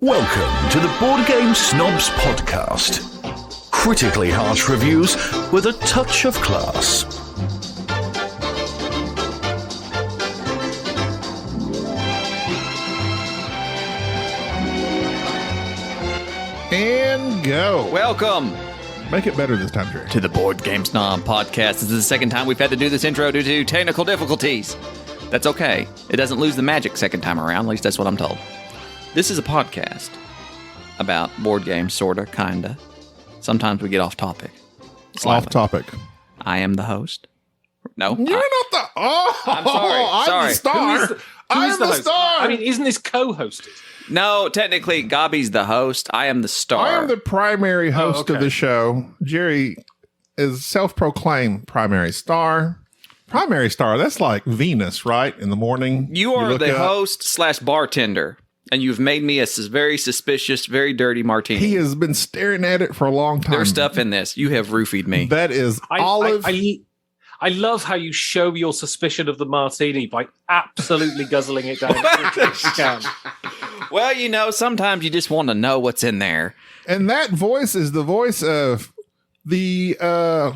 Welcome to the Board Game Snobs podcast. Critically harsh reviews with a touch of class. And go. Welcome Make it better this time, Jerry. to the Board Game Snob podcast. This is the second time we've had to do this intro due to technical difficulties. That's okay. It doesn't lose the magic second time around. At least that's what I'm told. This is a podcast about board games, sorta, kinda. Sometimes we get off topic. Off topic. I am the host. No, You're not the. Oh, I'm sorry. I'm Sorry. the star. I'm the host? star. I mean, isn't this co-hosted? no. Technically, Gabi's the host. I am the star. I am the primary host of okay. the show. Jerry is self-proclaimed primary star. Primary star. That's like Venus, right? In the morning. You are look the up. host / bartender, and you've made me a very suspicious, very dirty martini. He has been staring at it for a long time. There's stuff in this. You have roofied me. That is olive. I love how you show your suspicion of the martini by absolutely guzzling it down. as quickly as you can. Well, you know, sometimes you just want to know what's in there. And that voice is the voice of the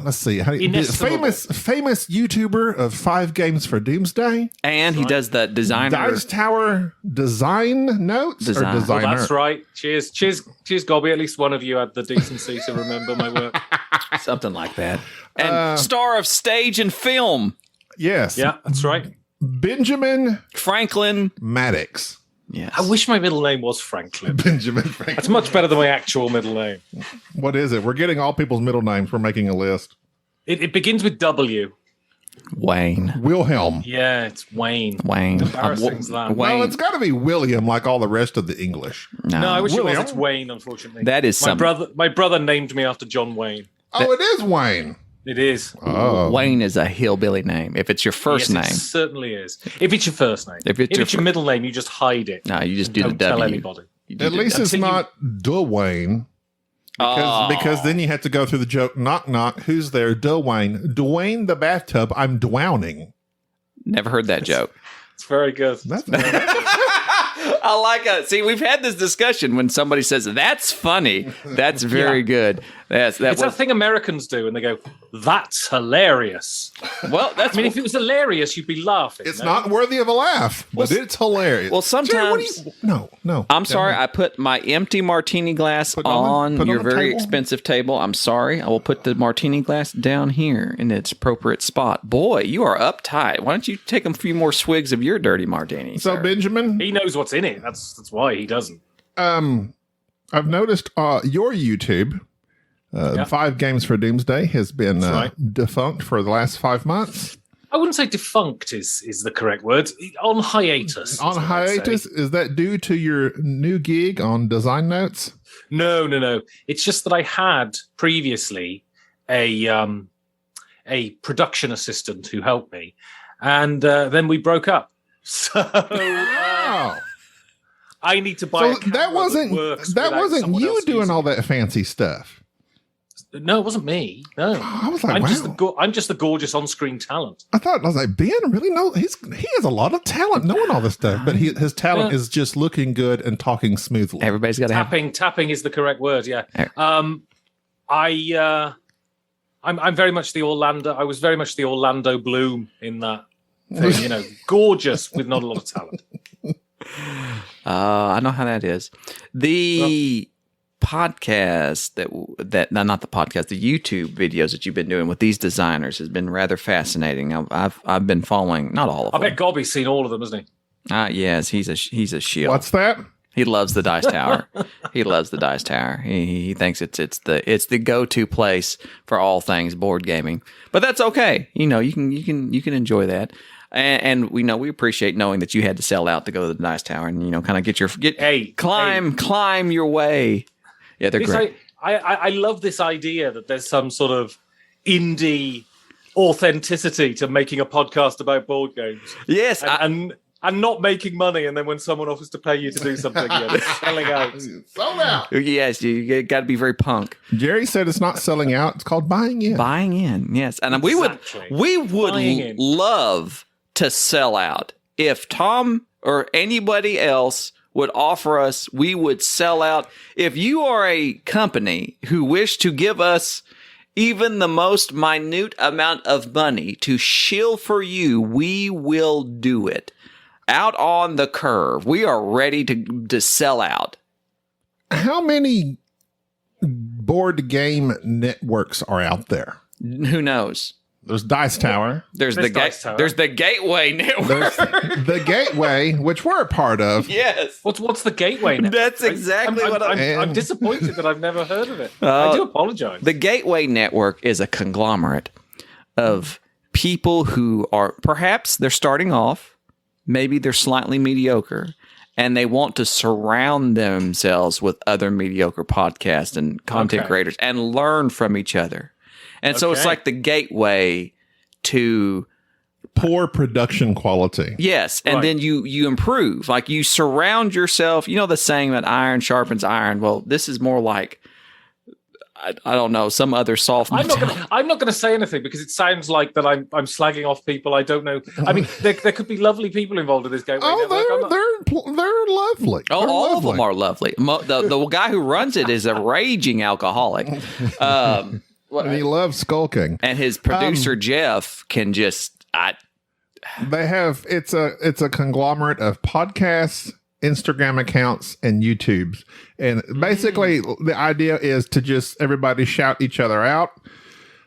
let's see, the Inestimable. famous YouTuber of 5 Games for Doomsday. And he does the designer. Dice Tower design notes Design. or Well, designer. That's right. Cheers, Gobby. At least one of you had the decency to remember my work. Something like that. And star of stage and film, Yes. Yeah, that's right. Benjamin Franklin. Maddox. Yes. I wish my middle name was Franklin. Benjamin Franklin. That's much better than my actual middle name. What is it? We're getting all people's middle names. We're making a list. It begins with W. Wayne. Wilhelm. Yeah, it's Wayne. Wayne. Embarrassing's that. Wayne. Well, it's got to be William, like all the rest of the English. No, I wish it William. was. It's Wayne, unfortunately. That is my brother named me after John Wayne. Oh, it is Wayne. It is. Oh, Wayne is a hillbilly name. If it's your first Yes, name. It certainly is. If it's your first name. If it's your middle name, you just hide it. No, you just do the Don't tell W. anybody. You do at the least W. it's not Dwayne. Because then you have to go through the joke, knock, knock, who's there? Dwayne. Dwayne the bathtub, I'm drowning. Never heard that joke. It's very good. That's I like it. See, we've had this discussion when somebody says, that's funny. That's very good. It's that thing Americans do, and they go, "That's hilarious." Well, that's I mean, if it was hilarious, you'd be laughing. it's no? not worthy of a laugh, but it's hilarious. well, Jerry, what do sometimes- you- no. I'm sorry. I put my empty martini glass Put it on on the your very table? expensive table. I'm sorry. I will put the martini glass down here in its appropriate spot. Boy, you are uptight. Why don't you take a few more swigs of your dirty martini? So, sir? Benjamin, He knows what's in it. That's why he doesn't. I've noticed your YouTube, 5 Games for Doomsday, has been defunct for the last 5 months. I wouldn't say defunct is the correct word. On hiatus. On is what I'd say. hiatus, is that due to your new gig on Design Notes? No. It's just that I had previously a production assistant who helped me, and then we broke up. So Wow. I need to buy. So a camera that wasn't works that without wasn't someone you else doing using all it. that fancy stuff. No, it wasn't me. No, I was like, I'm wow. just the gorgeous on-screen talent. I was like, Ben really he has a lot of talent knowing all this stuff, but his talent is just looking good and talking smoothly. Everybody's got to have. Tapping is the correct word. Yeah. I'm very much the Orlando. I was very much the Orlando Bloom in that thing. You know, gorgeous with not a lot of talent. I know how that is. The podcast not the podcast, the YouTube videos that you've been doing with these designers has been rather fascinating. I've been following not all of I them. bet Gobby's seen all of them, hasn't he? Yes, he's a shield. What's that? He loves the Dice Tower. He loves the Dice Tower. He thinks it's the go-to place for all things board gaming. But that's okay. You know, you can enjoy that. And we appreciate knowing that you had to sell out to go to the Dice Tower and kind of climb your way. Yeah, they're great. I love this idea that there's some sort of indie authenticity to making a podcast about board games. Yes, And not making money, and then when someone offers to pay you to do something, you're selling out. Sold out. yes, you got to be very punk. Jerry said it's not selling out; it's called buying in. Buying in, yes, and Exactly. we would Buying in. love to sell out if Tom or anybody else would offer us, we would sell out. If you are a company who wish to give us even the most minute amount of money to shill for you, we will do it. Out on the curve. We are ready to sell out. How many board game networks are out there? Who knows? There's Dice Tower. There's the Gateway Network. There's the Gateway, which we're a part of. Yes. What's the Gateway Network? That's exactly I'm disappointed that I've never heard of it. I do apologize. The Gateway Network is a conglomerate of people who are, perhaps they're starting off, maybe they're slightly mediocre, and they want to surround themselves with other mediocre podcasts and content creators and learn from each other. And so it's like the gateway to poor production quality. Yes. And then you improve. Like you surround yourself. You know the saying that iron sharpens iron. Well, this is more like, I don't know, some other soft. I'm not going to say anything because it sounds like that I'm slagging off people I don't know. I mean, there could be lovely people involved in this gateway network. They're lovely. Oh, all of them are lovely. The guy who runs it is a raging alcoholic. And he loves skulking. And his producer Jeff can just they have it's a conglomerate of podcasts, Instagram accounts, and YouTubes. And basically the idea is to just everybody shout each other out.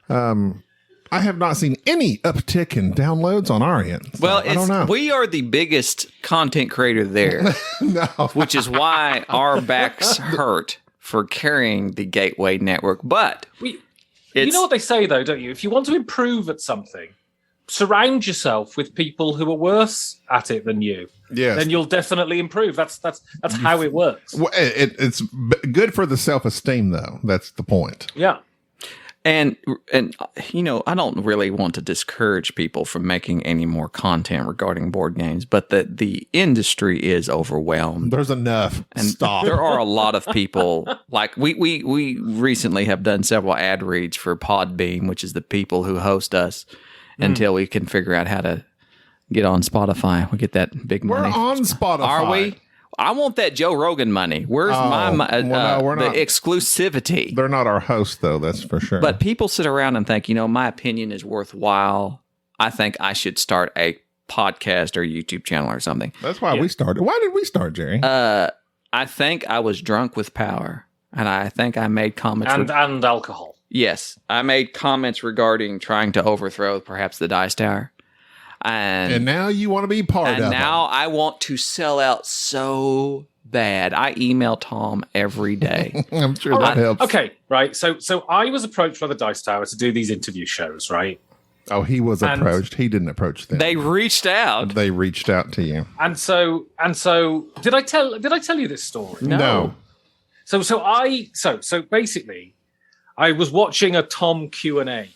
I have not seen any uptick in downloads on our end. So well, I don't know. We are the biggest content creator there. No. Which is why our backs hurt for carrying the Gateway Network. But you know what they say, though, don't you? If you want to improve at something, surround yourself with people who are worse at it than you. Yes. Then you'll definitely improve. That's how it works. Well, it's good for the self-esteem, though. That's the point. Yeah. And you know, I don't really want to discourage people from making any more content regarding board games, but the industry is overwhelmed. There's enough. And stop. There are a lot of people. Like we recently have done several ad reads for Podbean, which is the people who host us, until we can figure out how to get on Spotify. We get that big money. We're on Spotify. Are we? I want that Joe Rogan money. Where's we're not. Exclusivity? They're not our hosts, though. That's for sure. But people sit around and think, you know, my opinion is worthwhile. I think I should start a podcast or YouTube channel or something. That's why we started. Why did we start, Jerry? I think I was drunk with power, and I think I made comments and alcohol. Yes, I made comments regarding trying to overthrow perhaps the Dice Tower. And now you want to be part of it. And now I want to sell out so bad. I email Tom every day. I'm sure that helps. Okay, right. So I was approached by the Dice Tower to do these interview shows, right? Oh, he was approached. He didn't approach them. They reached out. They reached out to you. And so did I tell you this story? No. So basically I was watching a Tom Q&A.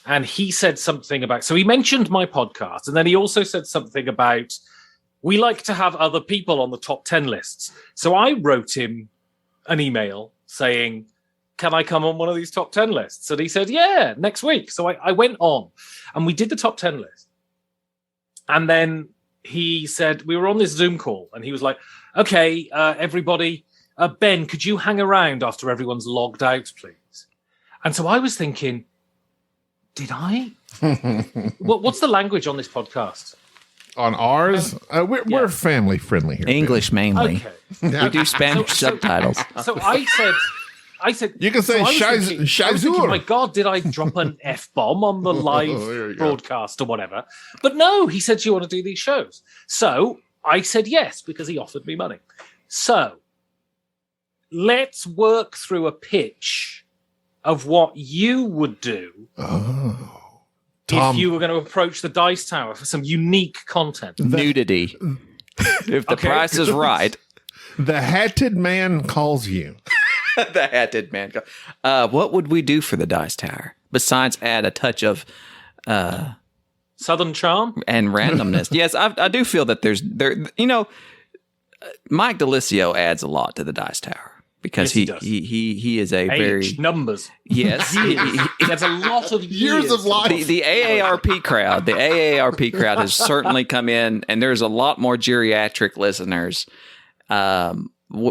And he said something about, so he mentioned my podcast, and then he also said something about, we like to have other people on the top 10 lists. So I wrote him an email saying, can I come on one of these top 10 lists? And he said, yeah, next week. So I went on, and we did the top 10 list. And then he said, we were on this Zoom call, and he was like, okay, everybody, Ben, could you hang around after everyone's logged out, please? And so I was thinking, did I? What's the language on this podcast? On ours? We're family friendly here. English mainly. Okay. We do Spanish subtitles. So I said, you can say "Shazur." My God, did I drop an F-bomb on the live broadcast or whatever? But no, he said, do you want to do these shows? So I said yes, because he offered me money. So let's work through a pitch of what you would do if you were going to approach the Dice Tower for some unique content. Nudity. If the price is right. The hatted man calls you. The hatted man. What would we do for the Dice Tower besides add a touch of Southern charm and randomness? Yes, I do feel that Mike DeLisio adds a lot to the Dice Tower. Because he is a very numbers. Yes, he has a lot of years of life. The AARP crowd has certainly come in, and there's a lot more geriatric listeners I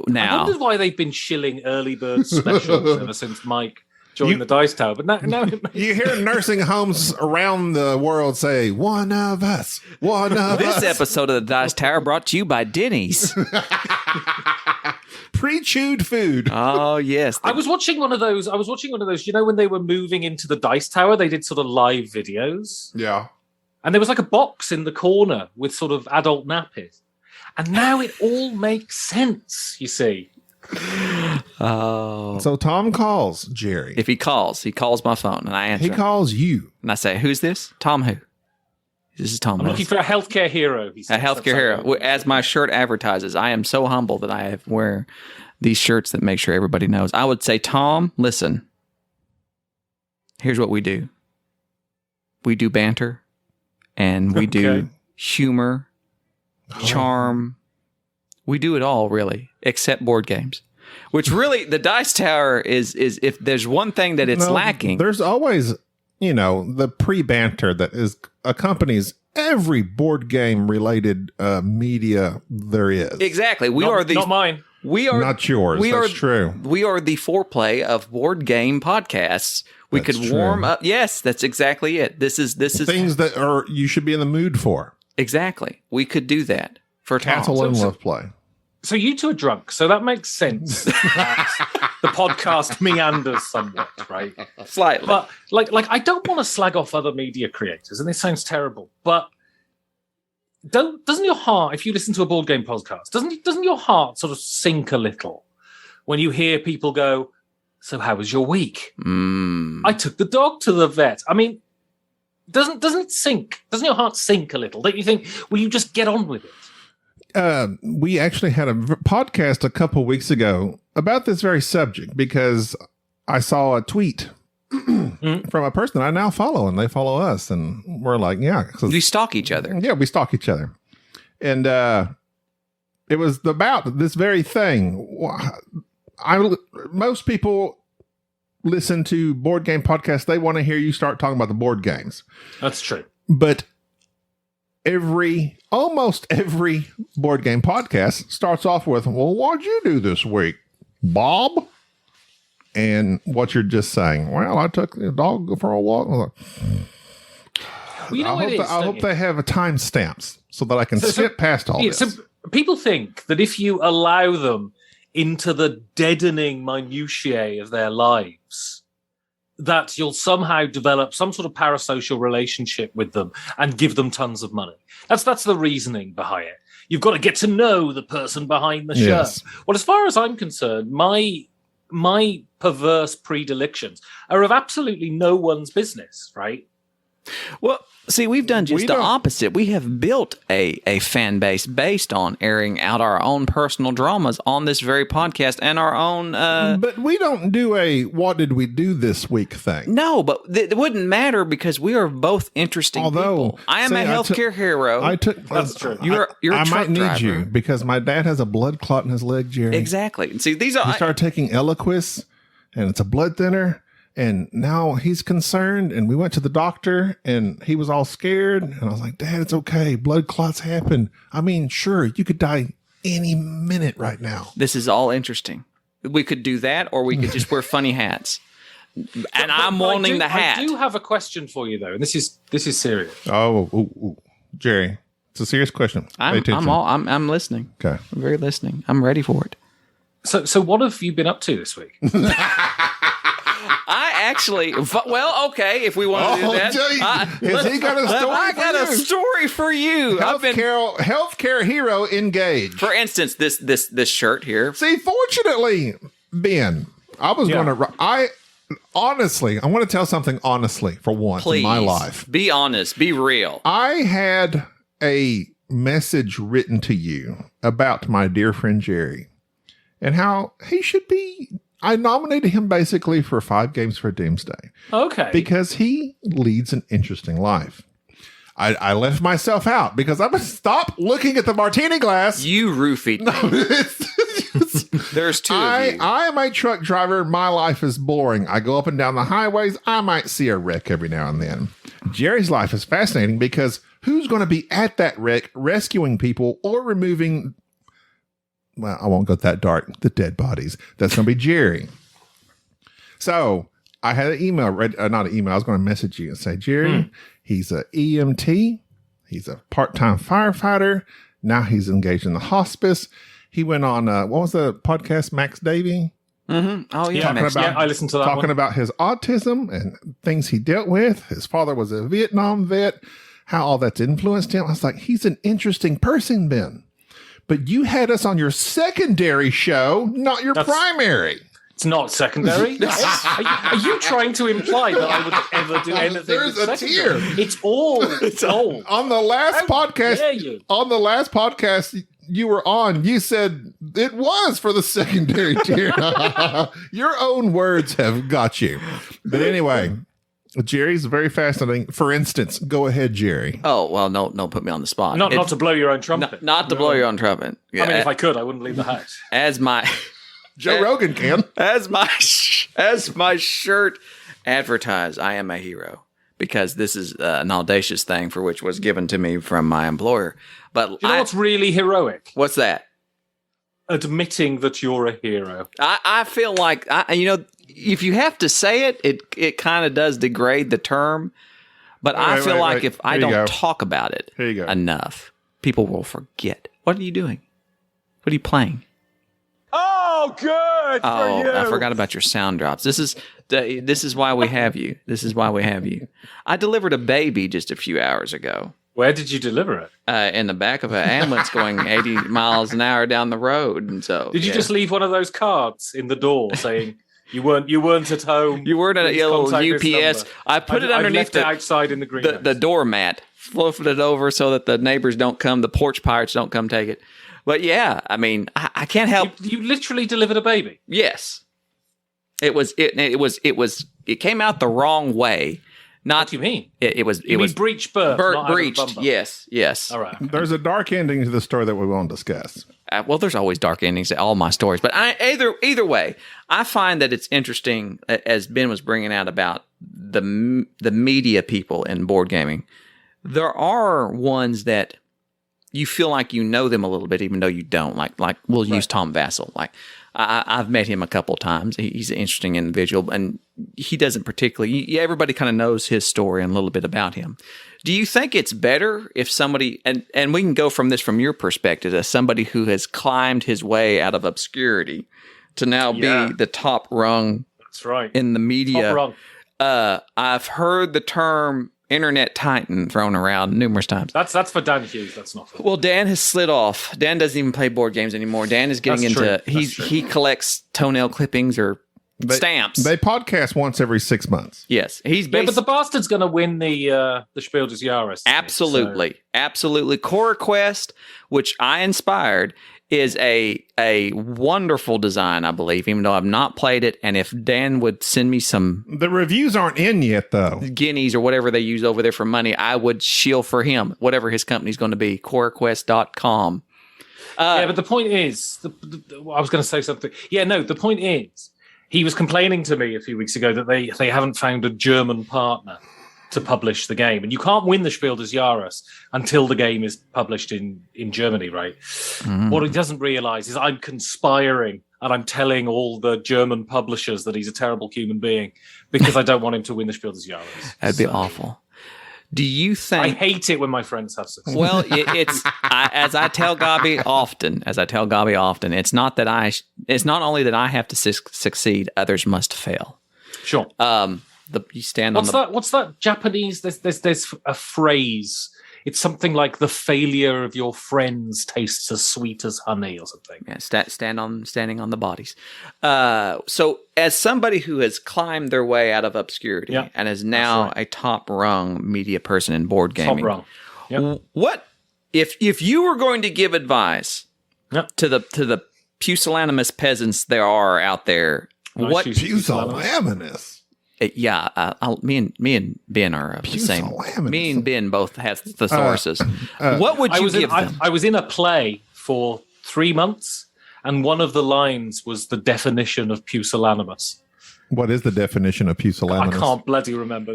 Now, wondered why they've been shilling early bird specials ever since Mike joined the Dice Tower. But now it makes You hear nursing homes around the world say, one of us, one of us. this episode of the Dice Tower brought to you by Denny's. Pre-chewed food. Oh, yes. I was watching one of those. You know, when they were moving into the Dice Tower, they did sort of live videos. Yeah. And there was like a box in the corner with sort of adult nappies. And now it all makes sense, you see. Oh. So Tom calls Jerry. If he calls my phone and I answer. He calls you. And I say, who's this? Tom who? This is Tom. I'm looking for a healthcare hero. He A says. healthcare hero. As my shirt advertises, I am so humble that I wear these shirts that make sure everybody knows. I would say, Tom, listen. Here's what we do. We do banter, and we do humor, charm. We do it all, really, except board games. Which really, the Dice Tower is if there's one thing that it's lacking. There's always, the pre-banter that accompanies every board game related media there is. Exactly. Not mine. We are not yours. That's true. We are the foreplay of board game podcasts. We That's could true. warm up. Yes, that's exactly it. This is things that you should be in the mood for. exactly. We could do that for Tom. Castle and Love Play. So you two are drunk, so that makes sense. That the podcast meanders somewhat, right? Slightly. But like I don't want to slag off other media creators, and this sounds terrible, but doesn't your heart, if you listen to a board game podcast, doesn't your heart sort of sink a little when you hear people go, "So how was your week?" I took the dog to the vet. I mean, doesn't it sink? Doesn't your heart sink a little? Don't you think? Will you just get on with it? We actually had a podcast a couple weeks ago about this very subject because I saw a tweet from a person I now follow, and they follow us, and we're like, yeah. We stalk each other. Yeah, we stalk each other. And it was about this very thing. Most people listen to board game podcasts. They want to hear you start talking about the board games. That's true. But almost every board game podcast starts off with, well, what'd you do this week, Bob? And what you're just saying, well, I took the dog for a walk. Well, you know I hope they have a timestamps so that I can skip past all this. So people think that if you allow them into the deadening minutiae of their lives, that you'll somehow develop some sort of parasocial relationship with them and give them tons of money. That's the reasoning behind it. You've got to get to know the person behind the Yes. shirt. Well, as far as I'm concerned, my perverse predilections are of absolutely no one's business, right? Well, see, we've done just We the don't- opposite. We have built a fan base based on airing out our own personal dramas on this very podcast and our own. But we don't do a what did we do this week thing. No, but it wouldn't matter because we are both interesting Although, people. I am see, a healthcare hero. That's true. You're a I truck might need driver. you because my dad has a blood clot in his leg, Jerry. Exactly. And see, these are He started taking Eliquis, and it's a blood thinner. And now he's concerned, and we went to the doctor, and he was all scared. And I was like, Dad, it's okay. Blood clots happen. I mean, sure, you could die any minute right now. this is all interesting. We could do that, or we could just wear funny hats. And I'm wanting the hat. I do have a question for you, though, and this is serious. Oh, Jerry, it's a serious question. Pay I'm attention. I'm listening. Okay. I'm very listening. I'm ready for it. So what have you been up to this week? I actually, well, okay, if we want to do that. Has he got a story I for got a you? story for you. Healthcare hero engaged. For instance, this shirt here. See, fortunately, Ben, I was going to. I want to tell something honestly for once Please, in my life. be honest, be real. I had a message written to you about my dear friend Jerry and how he should be. I nominated him basically for 5 games for Doomsday. Okay. Because he leads an interesting life. I left myself out because I'm going to stop looking at the martini glass. You roofied me. There's two of you. I am a truck driver. My life is boring. I go up and down the highways. I might see a wreck every now and then. Jerry's life is fascinating because who's going to be at that wreck rescuing people or removing well, I won't go that dark. The dead bodies. That's going to be Jerry. So I had an email, not an email. I was going to message you and say, Jerry, he's a EMT. He's a part-time firefighter. Now he's engaged in the hospice. He went on, what was the podcast, Max Davey? Mm-hmm. Oh, yeah. I listened to that talking one. about his autism and things he dealt with. His father was a Vietnam vet, how all that's influenced him. I was like, he's an interesting person, Ben. But you had us on your secondary show, not your primary. It's not secondary. Are you trying to imply that I would ever do anything? There's a secondary? tier. It's all. On the last podcast, dare you? on the last podcast you were on, you said it was for the secondary tier. Your own words have got you. But anyway, Jerry's very fascinating. For instance, go ahead, Jerry. Oh, well, no, put me on the spot. Not to blow your own trumpet. Not to blow your own trumpet. I mean, if I could, I wouldn't leave the house. As my Joe Rogan can. As my shirt advertised, I am a hero, because this is an audacious thing for which was given to me from my employer. But Do you know what's really heroic? What's that? Admitting that you're a hero. I feel like, if you have to say it, it kind of does degrade the term. But I feel like if I don't talk about it enough, people will forget. What are you doing? What are you playing? Oh, good for you. I forgot about your sound drops. This is why we have you. This is why we have you. I delivered a baby just a few hours ago. Where did you deliver it? In the back of an ambulance going 80 miles an hour down the road. And so, did you just leave one of those cards in the door saying you weren't at home? You weren't at a little UPS. I put it underneath outside in the greenhouse. The doormat, fluffed it over so that the neighbors don't come, the porch pirates don't come take it. But yeah, I mean, I can't help. You literally delivered a baby. Yes, it came out the wrong way. What do you mean? It was breech birth. Breached. Yes. All right. There's a dark ending to the story that we won't discuss. Well, there's always dark endings to all my stories, but either way, I find that it's interesting, as Ben was bringing out about the media people in board gaming. There are ones that you feel like you know them a little bit, even though you don't. Like we'll use Tom Vassell. Like I've met him a couple of times. He's an interesting individual, and he doesn't particularly. Everybody kind of knows his story and a little bit about him. Do you think it's better if somebody, and we can go from your perspective, as somebody who has climbed his way out of obscurity to now be the top rung? That's right. In the media. Top rung. I've heard the term Internet Titan thrown around numerous times. That's for Dan Hughes. That's not for Well, Dan has slid off. Dan doesn't even play board games anymore. Dan is getting he collects toenail clippings or stamps. They podcast once every 6 months. Yes, but the bastard's going to win the Spiel des Jahres. Absolutely. Cora Quest, which I inspired, is a wonderful design, I believe, even though I've not played it. And if Dan would send me some... The reviews aren't in yet, though. Guineas or whatever they use over there for money, I would shield for him, whatever his company's going to be, coraquest.com. But the point is... I was going to say something. The point is, he was complaining to me a few weeks ago that they haven't found a German partner to publish the game, and you can't win the Spiel des Jahres until the game is published in Germany, right? What he doesn't realize is I'm conspiring and I'm telling all the German publishers that he's a terrible human being because I don't want him to win the Spiel des Jahres. That'd be awful. Do you think... I hate it when my friends have success. Well, as I tell Gabi often, it's not only that I have to succeed, others must fail. Sure. You stand What's that Japanese? There's a phrase. It's something like the failure of your friends tastes as sweet as honey or something. Yeah, standing on the bodies. So as somebody who has climbed their way out of obscurity and is now a top rung media person in board gaming. Top rung. What if you were going to give advice to the pusillanimous peasants there are out there? What pusillanimous? Me and Ben are the same. Me and Ben both have thesauruses. What would you give them? I was in a play for 3 months, and one of the lines was the definition of pusillanimous. What is the definition of pusillanimous? I can't bloody remember.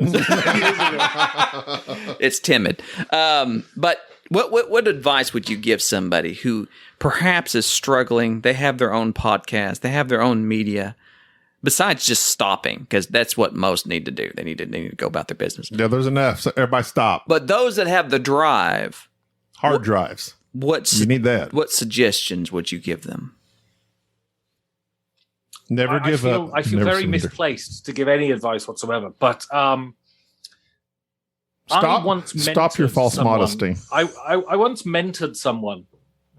It's timid. But what advice would you give somebody who perhaps is struggling. They have their own podcast. They have their own media. Besides just stopping, because that's what most need to do. They need to go about their business. Yeah, there's enough. So everybody stop. But those that have the drive, hard drives. You need that. What suggestions would you give them? Never give up. I feel very misplaced to give any advice whatsoever. But stop your false modesty. I once mentored someone.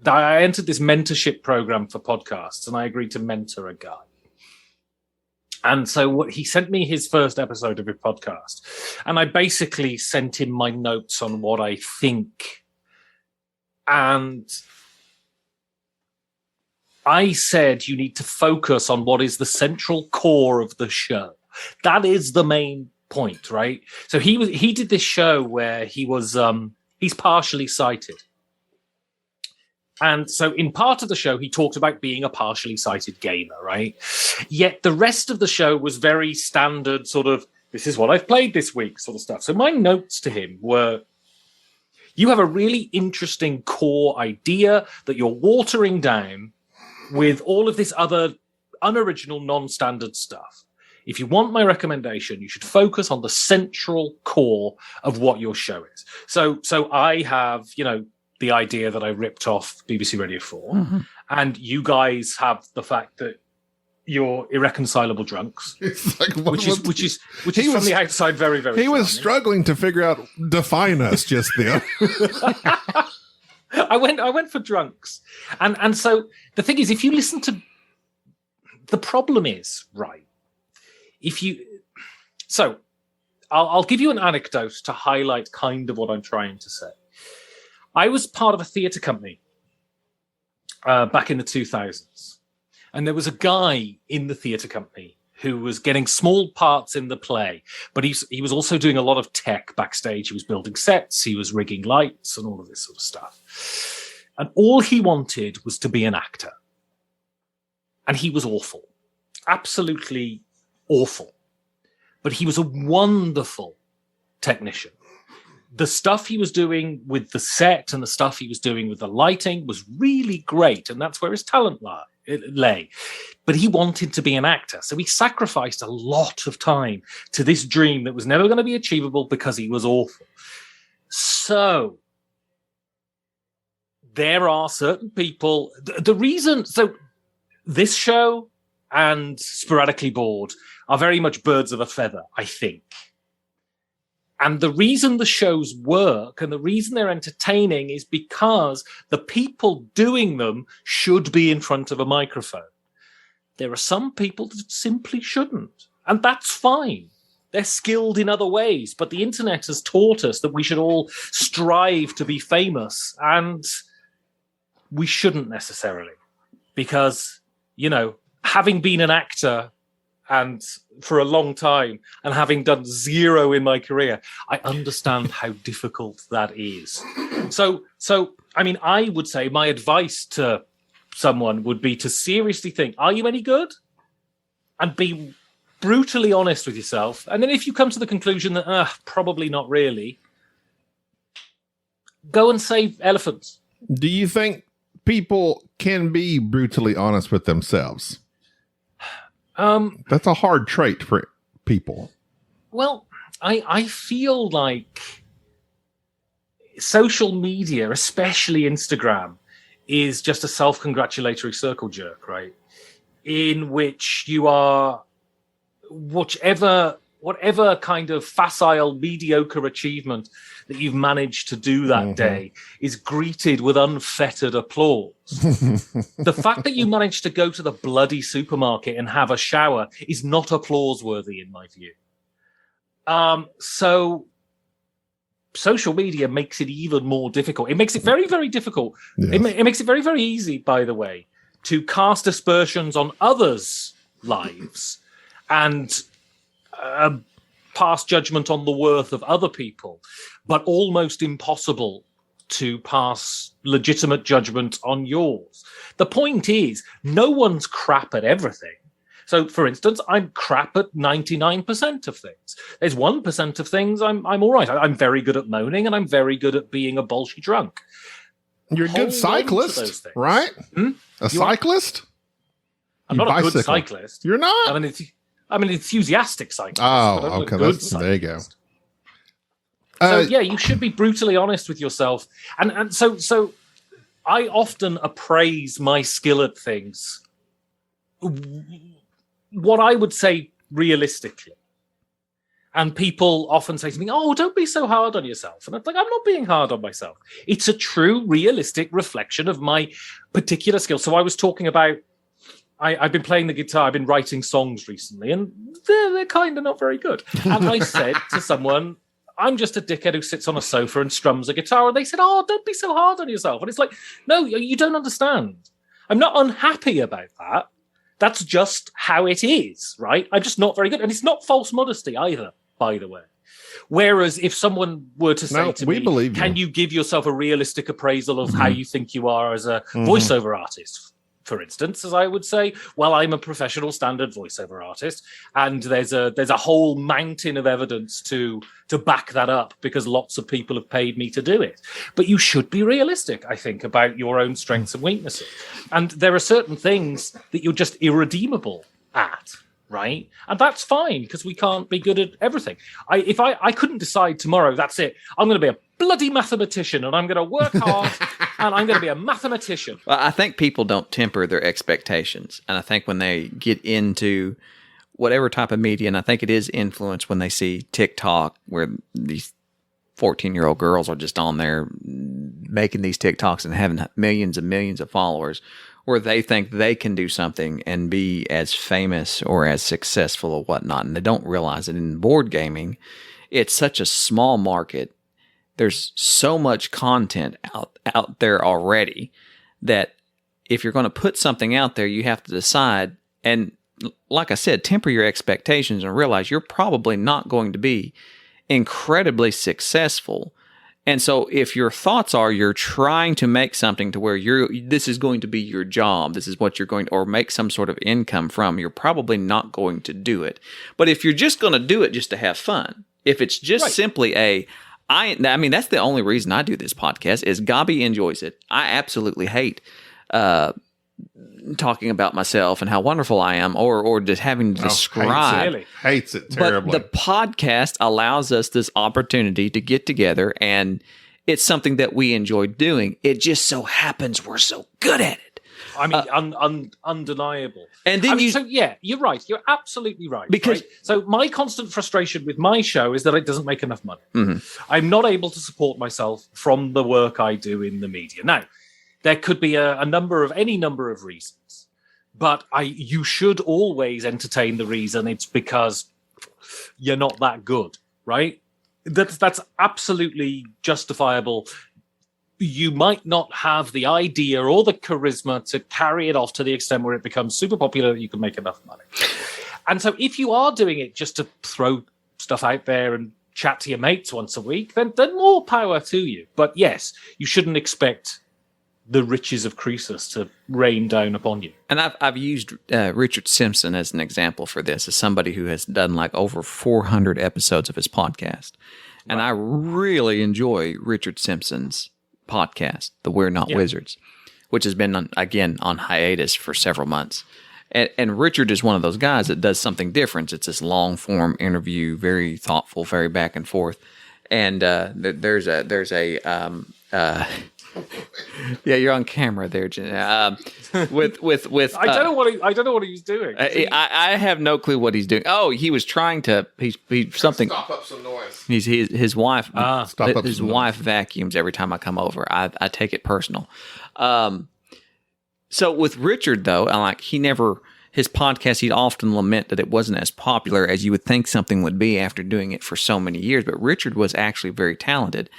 I entered this mentorship program for podcasts, and I agreed to mentor a guy. And so he sent me his first episode of his podcast, and I basically sent him my notes on what I think. And I said, you need to focus on what is the central core of the show. That is the main point, right? So he did this show where he's partially sighted. And so in part of the show, he talked about being a partially sighted gamer, right? Yet the rest of the show was very standard sort of, this is what I've played this week sort of stuff. So my notes to him were, you have a really interesting core idea that you're watering down with all of this other unoriginal, non-standard stuff. If you want my recommendation, you should focus on the central core of what your show is. So I have, the idea that I ripped off BBC Radio 4, and you guys have the fact that you're irreconcilable drunks, which is from the outside very, very. He was struggling to figure out, define us just then. I went for drunks, and so the thing is, if you listen to, the problem is right. I'll give you an anecdote to highlight kind of what I'm trying to say. I was part of a theatre company back in the 2000s. And there was a guy in the theatre company who was getting small parts in the play, but he was also doing a lot of tech backstage. He was building sets, he was rigging lights and all of this sort of stuff. And all he wanted was to be an actor. And he was awful, absolutely awful. But he was a wonderful technician. The stuff he was doing with the set and the stuff he was doing with the lighting was really great. And that's where his talent lay. But he wanted to be an actor. So he sacrificed a lot of time to this dream that was never going to be achievable because he was awful. So there are certain people, the reason, so this show and Sporadically Bored are very much birds of a feather, I think. And the reason the shows work and the reason they're entertaining is because the people doing them should be in front of a microphone. There are some people that simply shouldn't, and that's fine. They're skilled in other ways, but the internet has taught us that we should all strive to be famous, and we shouldn't necessarily. Because, having been an actor and for a long time, and having done zero in my career, I understand how difficult that is. So, I mean, I would say my advice to someone would be to seriously think, are you any good? And be brutally honest with yourself. And then if you come to the conclusion that, probably not really, go and save elephants. Do you think people can be brutally honest with themselves? That's a hard trait for people. Well, I feel like social media, especially Instagram, is just a self-congratulatory circle jerk, right? In which you are, whatever kind of facile, mediocre achievement that you've managed to do that day is greeted with unfettered applause. The fact that you managed to go to the bloody supermarket and have a shower is not applause-worthy, in my view. So social media makes it even more difficult. It makes it very, very difficult. Yes. It makes it very, very easy, by the way, to cast aspersions on others' lives and pass judgment on the worth of other people, but almost impossible to pass legitimate judgment on yours. The point is, no one's crap at everything. So, for instance, I'm crap at 99% of things. There's 1% of things I'm all right. I'm very good at moaning, and I'm very good at being a bolshy drunk. You're a hold on good to cyclist, those things. right? A cyclist? I'm You not a good bicycle. cyclist. You're not? I'm an enthusiastic cyclist. Oh, but I'm okay, a good there you go. cyclist. So yeah, you should be brutally honest with yourself. And so I often appraise my skill at things, what I would say realistically. And people often say to me, "Oh, don't be so hard on yourself." And I'm like, I'm not being hard on myself. It's a true, realistic reflection of my particular skill. So I was talking about, I've been playing the guitar, I've been writing songs recently, and they're kind of not very good. And I said to someone, I'm just a dickhead who sits on a sofa and strums a guitar. And they said, "Oh, don't be so hard on yourself." And it's like, no, you don't understand. I'm not unhappy about that. That's just how it is, right? I'm just not very good. And it's not false modesty either, by the way. Whereas if someone were to say to me, can you give yourself a realistic appraisal of how you think you are as a voiceover artist? For instance, as I would say, well, I'm a professional standard voiceover artist, and there's a whole mountain of evidence to back that up because lots of people have paid me to do it. But you should be realistic, I think, about your own strengths and weaknesses. And there are certain things that you're just irredeemable at, right? And that's fine because we can't be good at everything. If I couldn't decide tomorrow, that's it. I'm going to be a bloody mathematician and I'm going to work hard and I'm going to be a mathematician. Well, I think people don't temper their expectations. And I think when they get into whatever type of media, and I think it is influenced when they see TikTok, where these 14-year-old girls are just on there making these TikToks and having millions and millions of followers, where they think they can do something and be as famous or as successful or whatnot. And they don't realize that in board gaming, it's such a small market. There's so much content out there already that if you're going to put something out there, you have to decide. And like I said, temper your expectations and realize you're probably not going to be incredibly successful. And so if your thoughts are you're trying to make something to where this is going to be your job, this is what you're going to, or make some sort of income from, you're probably not going to do it. But if you're just going to do it just to have fun, if it's just simply I mean, that's the only reason I do this podcast is Gabi enjoys it. I absolutely hate talking about myself and how wonderful I am, or just having to describe. Hates it terribly. But the podcast allows us this opportunity to get together, and it's something that we enjoy doing. It just so happens we're so good at it. I mean, undeniable. And then so yeah, you're right. You're absolutely right. Because so my constant frustration with my show is that it doesn't make enough money. Mm-hmm. I'm not able to support myself from the work I do in the media. Now, there could be any number of reasons, but you should always entertain the reason it's because you're not that good, right? That's absolutely justifiable. You might not have the idea or the charisma to carry it off to the extent where it becomes super popular that you can make enough money. And so if you are doing it just to throw stuff out there and chat to your mates once a week, then more power to you. But yes, you shouldn't expect the riches of Croesus to rain down upon you. And I've used Richard Simpson as an example for this, as somebody who has done like over 400 episodes of his podcast. And I really enjoy Richard Simpson's podcast, The We're Not Wizards, which has been on hiatus for several months. And Richard is one of those guys that does something different. It's this long form interview, very thoughtful, very back and forth. And there's a yeah, you're on camera there, Jen. With I don't know what he's doing. I have no clue what he's doing. Oh, he was trying to something. Stop up some noise. His wife. His wife noise. vacuums every time I come over. I take it personal. So with Richard though, his podcast, he'd often lament that it wasn't as popular as you would think something would be after doing it for so many years. But Richard was actually very talented.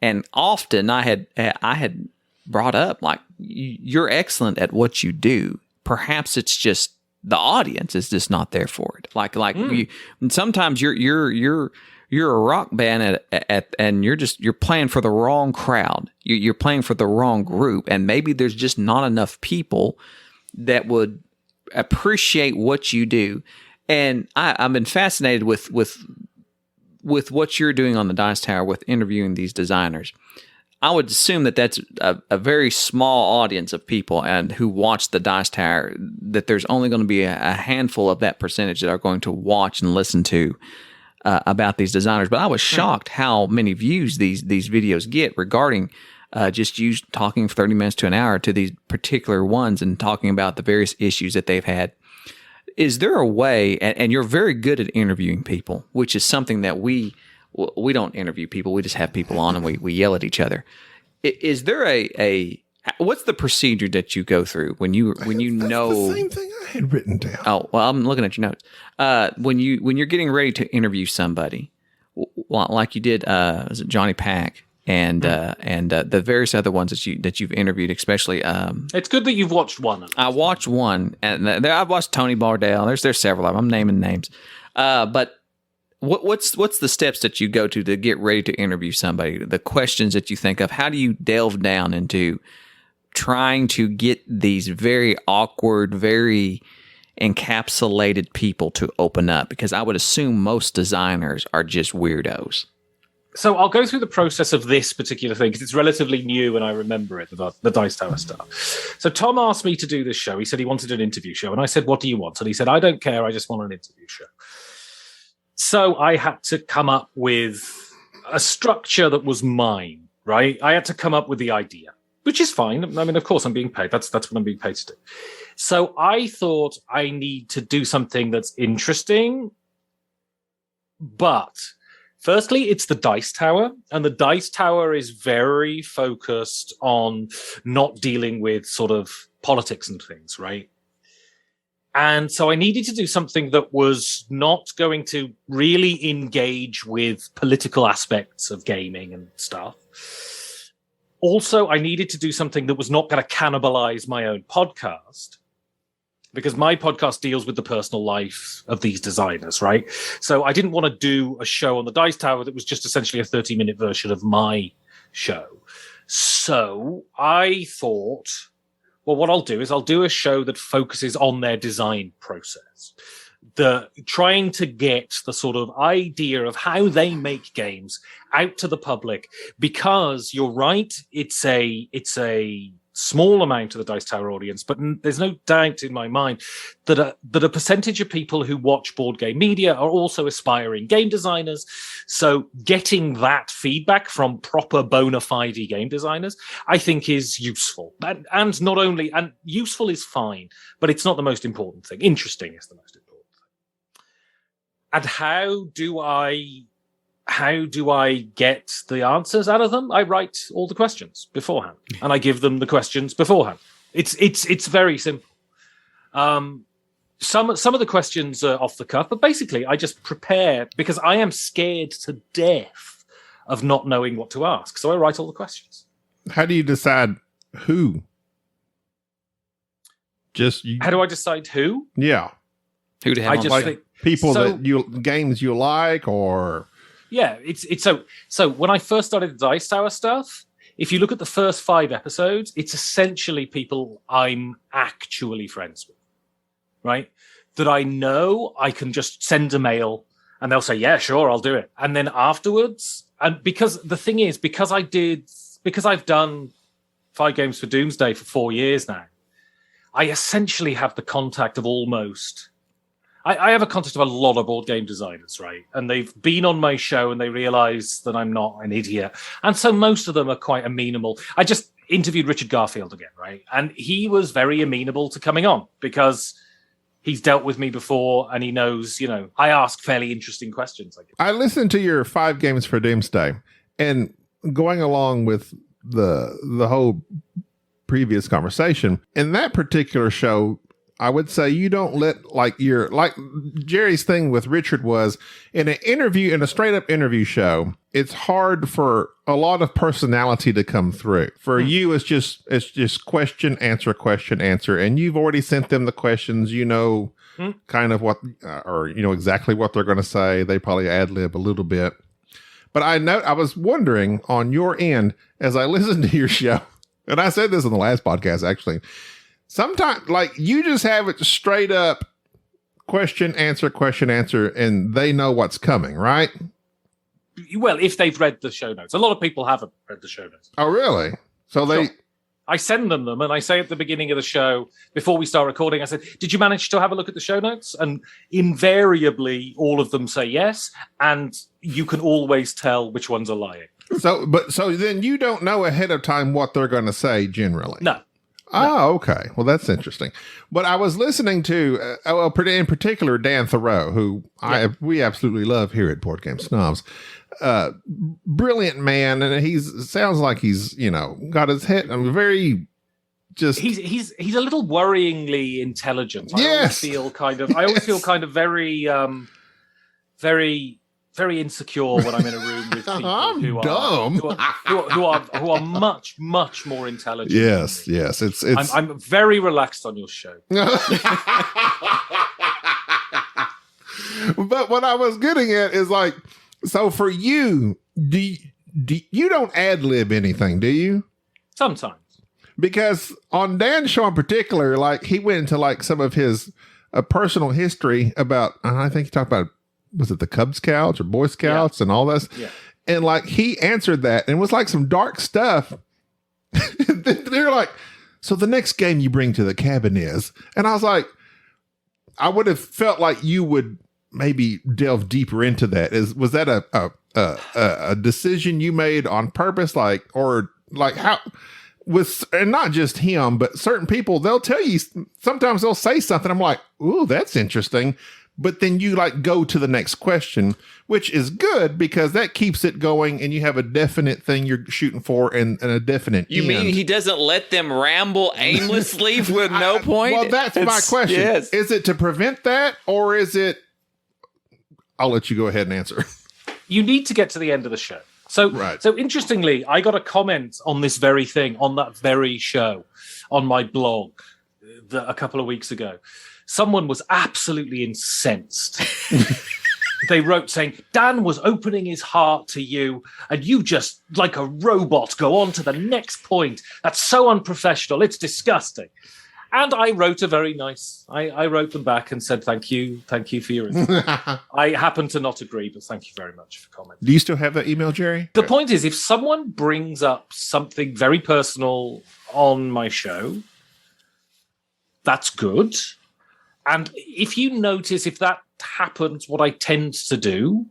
And often I had brought up, like, you're excellent at what you do. Perhaps it's just the audience is just not there for it. Sometimes you're a rock band and you're playing for the wrong crowd. You're playing for the wrong group, and maybe there's just not enough people that would appreciate what you do. And I've been fascinated with what you're doing on the Dice Tower with interviewing these designers. I would assume that that's a very small audience of people and who watch the Dice Tower, that there's only going to be a handful of that percentage that are going to watch and listen to about these designers. But I was shocked how many views these videos get regarding just you talking for 30 minutes to an hour to these particular ones and talking about the various issues that they've had. Is there a way, and you're very good at interviewing people, which is something that we don't interview people. We just have people on and we yell at each other. Is there a what's the procedure that you go through when you know the same thing I had written down? Oh, well, I'm looking at your notes. When you're getting ready to interview somebody, like you did, was it Johnny Pack and the various other ones that you've interviewed, especially. It's good that you've watched one. I watched one, and I've watched Tony Bardell. There's several of them. I'm naming names, but. What's the steps that you go to get ready to interview somebody? The questions that you think of? How do you delve down into trying to get these very awkward, very encapsulated people to open up? Because I would assume most designers are just weirdos. So I'll go through the process of this particular thing because it's relatively new and I remember it, the Dice Tower stuff. So Tom asked me to do this show. He said he wanted an interview show. And I said, what do you want? And he said, I don't care. I just want an interview show. So I had to come up with a structure that was mine, right? I had to come up with the idea, which is fine. I mean, of course, I'm being paid. That's what I'm being paid to do. So I thought I need to do something that's interesting. But firstly, it's the Dice Tower. And the Dice Tower is very focused on not dealing with sort of politics and things, right? And so I needed to do something that was not going to really engage with political aspects of gaming and stuff. Also, I needed to do something that was not going to cannibalize my own podcast, because my podcast deals with the personal life of these designers, right? So I didn't want to do a show on the Dice Tower that was just essentially a 30-minute version of my show. So I thought, well, what I'll do is I'll do a show that focuses on their design process, trying to get the sort of idea of how they make games out to the public. Because you're right, it's a small amount of the Dice Tower audience, but there's no doubt in my mind that a percentage of people who watch board game media are also aspiring game designers. So getting that feedback from proper bona fide game designers, I think, is useful. And not only, and useful is fine, but it's not the most important thing. Interesting is the most important thing. And how do I get the answers out of them? I write all the questions beforehand, and I give them the questions beforehand. It's very simple. Some of the questions are off the cuff, but basically I just prepare because I am scared to death of not knowing what to ask. So I write all the questions. How do you decide who? How do I decide who? Yeah. Who to have on? Like people games you like, or... Yeah, it's so when I first started the Dice Tower stuff, if you look at the first 5 episodes, it's essentially people I'm actually friends with, right? That I know I can just send a mail and they'll say, yeah, sure, I'll do it. And then afterwards, and because the thing is, because I've done 5 games for Doomsday for 4 years now, I essentially have the contact of I have a contact of a lot of board game designers, right? And they've been on my show and they realize that I'm not an idiot. And so most of them are quite amenable. I just interviewed Richard Garfield again, right? And he was very amenable to coming on because he's dealt with me before and he knows, I ask fairly interesting questions. I listened to your 5 games for Doomsday, and going along with the whole previous conversation, in that particular show, I would say you don't let like Jerry's thing with Richard was in a straight up interview show. It's hard for a lot of personality to come through. For you, it's just question, answer. And you've already sent them the questions, kind of what, or exactly what they're going to say. They probably ad lib a little bit, but I was wondering on your end as I listened to your show, and I said this in the last podcast, actually, sometimes, like, you just have it straight up question, answer, and they know what's coming, right? Well, if they've read the show notes. A lot of people haven't read the show notes. Oh, really? So they... Sure. I send them and I say at the beginning of the show, before we start recording, I said, did you manage to have a look at the show notes? And invariably, all of them say yes. And you can always tell which ones are lying. So then you don't know ahead of time what they're going to say generally. No. Oh, okay. Well, that's interesting. But I was listening to, in particular, Dan Thoreau, who we absolutely love here at Board Game Snobs. Brilliant man, and sounds like he's got his head. I'm very just. He's a little worryingly intelligent. Yes. I always feel kind of very very insecure when I'm in a room with people who are much more intelligent. Yes, yes. I'm very relaxed on your show. But what I was getting at is like, so for you, you don't ad lib anything, do you? Sometimes. Because on Dan's show in particular, like he went into like some of his personal history about, and I think he talked about, was it the Cub Scouts or Boy Scouts and all this? Yeah. And like he answered that and it was like some dark stuff. They're like, so the next game you bring to the cabin is, and I was like, I would have felt like you would maybe delve deeper into that. Was that a decision you made on purpose? Like, or like how with, and not just him, but certain people, they'll tell you, sometimes they'll say something. I'm like, ooh, that's interesting. But then you like go to the next question, which is good because that keeps it going and you have a definite thing you're shooting for and a definite You end. mean he doesn't let them ramble aimlessly with no point? Well, that's my question. Yes. Is it to prevent that or is it... I'll let you go ahead and answer. You need to get to the end of the show. So interestingly, I got a comment on this very thing, on that very show, on my blog a couple of weeks ago. Someone was absolutely incensed. They wrote saying, Dan was opening his heart to you, and you just, like a robot, go on to the next point. That's so unprofessional. It's disgusting. And I wrote a very nice, I wrote them back and said, thank you for your input. I happen to not agree, but thank you very much for commenting. Do you still have that email, Jerry? The point is, if someone brings up something very personal on my show, that's good. And if you notice, if that happens, what I tend to do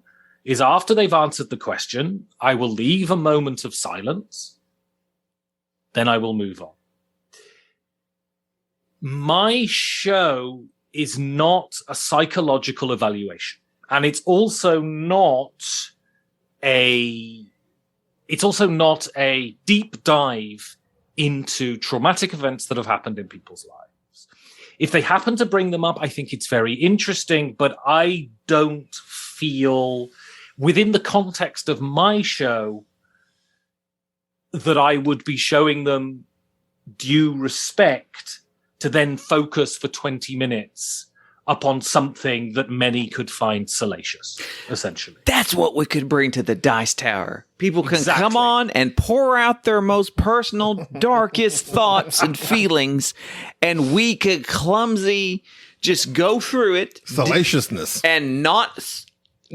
is after they've answered the question, I will leave a moment of silence. Then I will move on. My show is not a psychological evaluation. And it's also not a deep dive into traumatic events that have happened in people's lives. If they happen to bring them up, I think it's very interesting, but I don't feel within the context of my show that I would be showing them due respect to then focus for 20 minutes upon something that many could find salacious, essentially. That's what we could bring to the Dice Tower. People can come on and pour out their most personal, darkest thoughts and feelings, and we could clumsy just go through it. Salaciousness. And not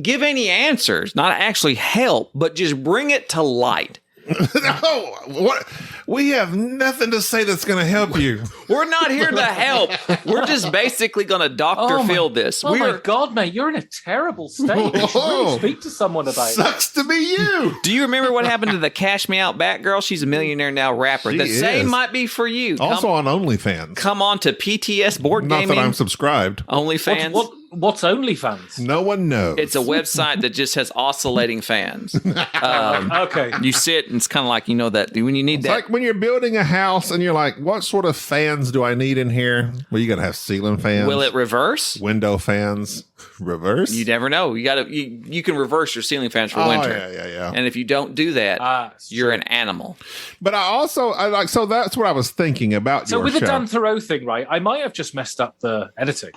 give any answers, not actually help, but just bring it to light. No, what? We have nothing to say that's going to help you. We're not here to help. We're just basically going to Dr. Phil this. Oh my God, mate, you're in a terrible state. You should really speak to someone about it. Sucks to be you. Do you remember what happened to the Cash Me Out Batgirl? She's a millionaire now rapper. The same might be for you. Also on OnlyFans. Come on to PTS Board Gaming. Not that I'm subscribed. OnlyFans. What's OnlyFans? No one knows. It's a website that just has oscillating fans. Okay. You sit and it's kind of like, that when you need it's that. like when you're building a house and you're like, what sort of fans do I need in here? Well, you got to have ceiling fans. Will it reverse? Window fans. Reverse? You never know. You can reverse your ceiling fans for winter. Yeah. And if you don't do that, you're an animal. But so that's what I was thinking about. So with the Dan Thoreau thing, right? I might have just messed up the editing.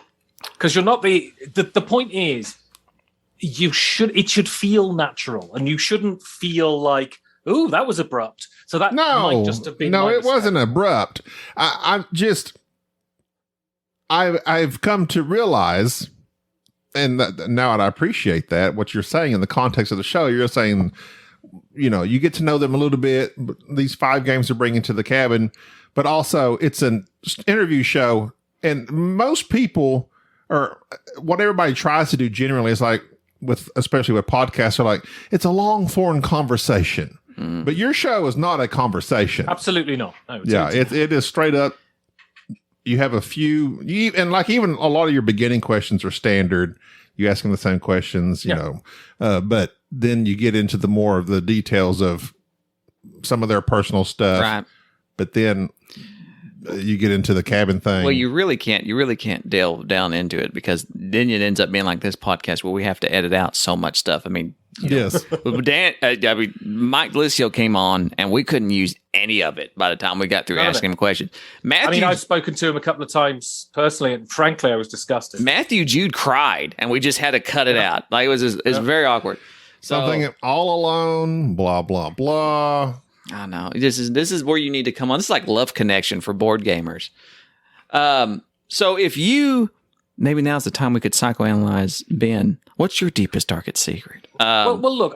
Because you're not the point is it should feel natural and you shouldn't feel like, ooh, that was abrupt. So that might just have been it wasn't abrupt. I've come to realize, now I appreciate that. What you're saying in the context of the show, you're saying, you get to know them a little bit. These 5 games are bringing to the cabin, but also it's an interview show. And most people, or what everybody tries to do generally is like, especially with podcasts, are like, it's a long form conversation. But your show is not a conversation. Absolutely not. No, it is straight up. You have a few, and like even a lot of your beginning questions are standard. You ask them the same questions, but then you get into the more of the details of some of their personal stuff. Right. But then you get into the cabin thing. Well, you really can't delve down into it, because then it ends up being like this podcast where we have to edit out so much stuff. I mean, yes. Mike Delisio came on and we couldn't use any of it by the time we got through asking him questions. Matthew, I've spoken to him a couple of times personally, and frankly, I was disgusted. Matthew Jude cried, and we just had to cut it out. Like it was very awkward. Something all alone, blah blah blah. I know. This is where you need to come on. This is like Love Connection for board gamers. So if you, maybe now's the time we could psychoanalyze Ben. What's your deepest, darkest secret? Well, look,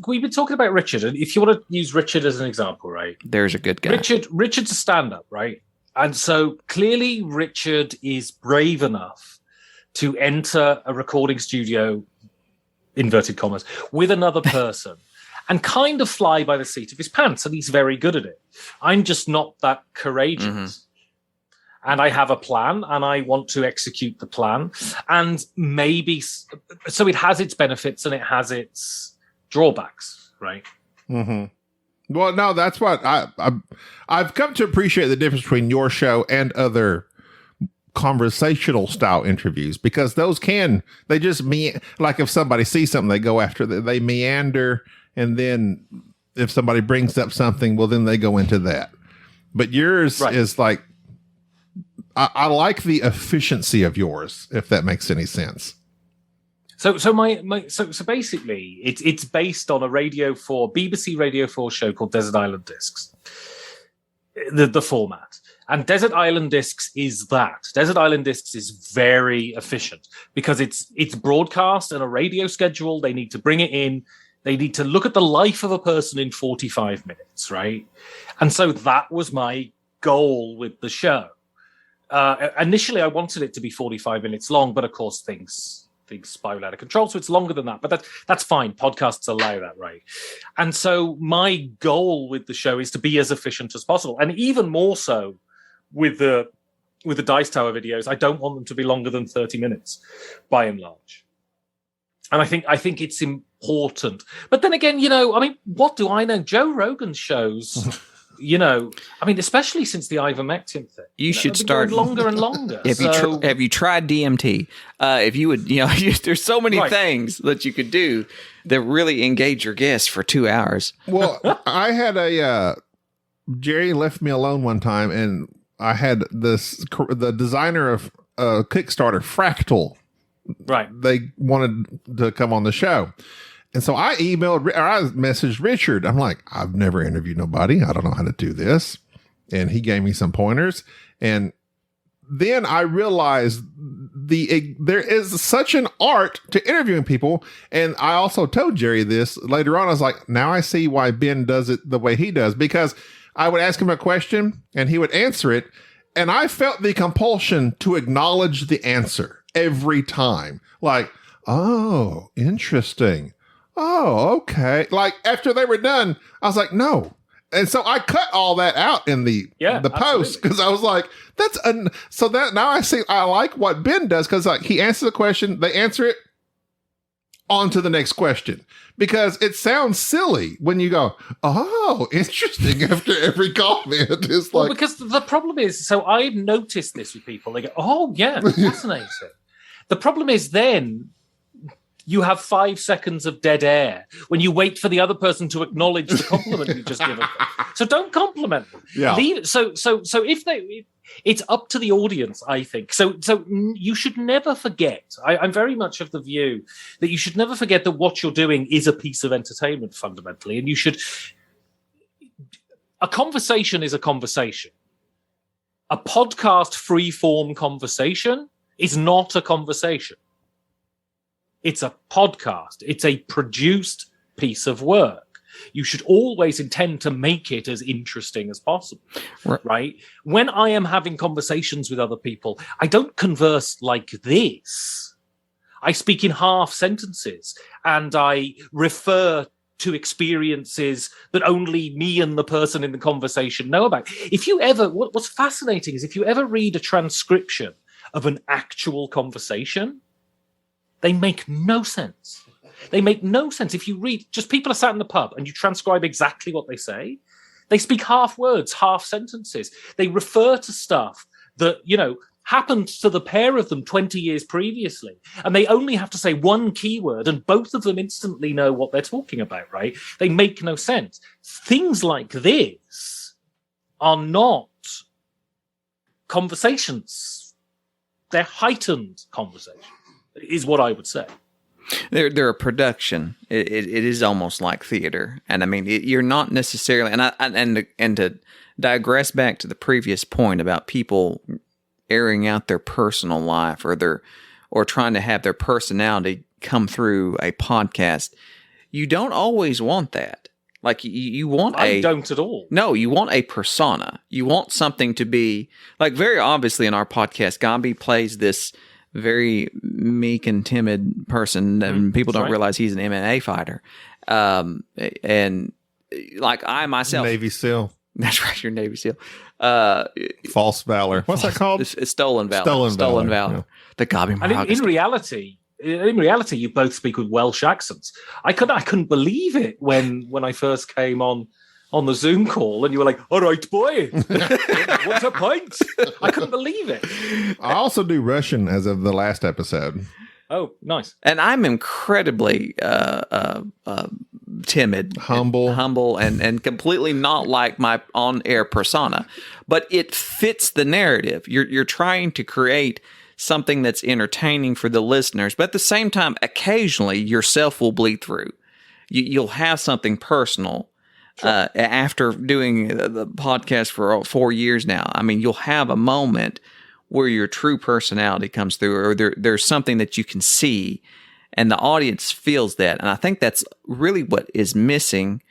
we've been talking about Richard, and if you want to use Richard as an example, right? There's a good guy. Richard's a stand-up, right? And so clearly Richard is brave enough to enter a recording studio, inverted commas, with another person. And kind of fly by the seat of his pants, and he's very good at it. I'm just not that courageous. Mm-hmm. And I have a plan, and I want to execute the plan. And maybe, so it has its benefits and it has its drawbacks, right? Mm-hmm. Well, no, that's what I've come to appreciate the difference between your show and other conversational style interviews, because those they just like if somebody sees something, they go after they meander. And then if somebody brings up something, well, then they go into that. But yours is like, I like the efficiency of yours, if that makes any sense. So basically, it's based on a BBC Radio 4 show called Desert Island Discs. The format. And Desert Island Discs is that. Desert Island Discs is very efficient because it's broadcast and a radio schedule. They need to bring it in. They need to look at the life of a person in 45 minutes, right? And so that was my goal with the show. Initially, I wanted it to be 45 minutes long, but of course things spiral out of control, so it's longer than that. But that's fine. Podcasts allow that, right? And so my goal with the show is to be as efficient as possible, and even more so with the Dice Tower videos. I don't want them to be longer than 30 minutes, by and large. And I think it's important. But then again, what do I know? Joe Rogan shows, especially since the ivermectin thing. You should start longer and longer. Have you tried DMT? If you would, there's so many things that you could do that really engage your guests for 2 hours. Well, I had Jerry left me alone one time, and I had the designer of Kickstarter, Fractal. Right. They wanted to come on the show. And so I messaged Richard. I'm like, I've never interviewed nobody. I don't know how to do this. And he gave me some pointers. And then I realized there is such an art to interviewing people. And I also told Jerry this later on. I was like, now I see why Ben does it the way he does, because I would ask him a question and he would answer it. And I felt the compulsion to acknowledge the answer every time. Like, oh, interesting. Oh, okay. Like after they were done, I was like, no. And so I cut all that out in the post, because I was like, so that now I see, I like what Ben does, because like he answers a question, they answer it, on to the next question, because it sounds silly when you go, oh, interesting, after every comment. It's like, because the problem is, so I've noticed this with people. They go, oh yeah, fascinating. The problem is then you have 5 seconds of dead air when you wait for the other person to acknowledge the compliment you just given them. So don't compliment them. Yeah. So if it's up to the audience, I think. So you should never forget. I'm very much of the view that you should never forget that what you're doing is a piece of entertainment fundamentally, and a conversation is a conversation. A podcast free-form conversation is not a conversation. It's a podcast. It's a produced piece of work. You should always intend to make it as interesting as possible, right? When I am having conversations with other people, I don't converse like this. I speak in half sentences and I refer to experiences that only me and the person in the conversation know about. If you ever, what's fascinating is if you ever read a transcription of an actual conversation, they make no sense. They make no sense. If you read, just people are sat in the pub and you transcribe exactly what they say. They speak half words, half sentences. They refer to stuff that, happened to the pair of them 20 years previously. And they only have to say one keyword and both of them instantly know what they're talking about, right? They make no sense. Things like this are not conversations. They're heightened conversations, is what I would say. They're a production. It is almost like theater, and I mean, you're not necessarily. And to digress back to the previous point about people airing out their personal life or trying to have their personality come through a podcast, you don't always want that. Like you want I don't at all. No, you want a persona. You want something to be like very obviously in our podcast. Gambi plays this very meek and timid person, and people don't realize he's an MMA fighter. And like I myself, Navy SEAL. That's right, you're Navy SEAL. False valor. What's that called? It's stolen valor. Stolen valor. Yeah. The Gabi. And in reality, you both speak with Welsh accents. I couldn't believe it when I first came on the Zoom call and you were like, all right, boy, what's a pint? I couldn't believe it. I also do Russian as of the last episode. Oh, nice. And I'm incredibly timid, humble, and completely not like my on-air persona. But it fits the narrative. You're trying to create something that's entertaining for the listeners, but at the same time, occasionally yourself will bleed through. You'll have something personal. Sure. After doing the podcast for 4 years now, I mean, you'll have a moment where your true personality comes through, or there's something that you can see, and the audience feels that. And I think that's really what is missing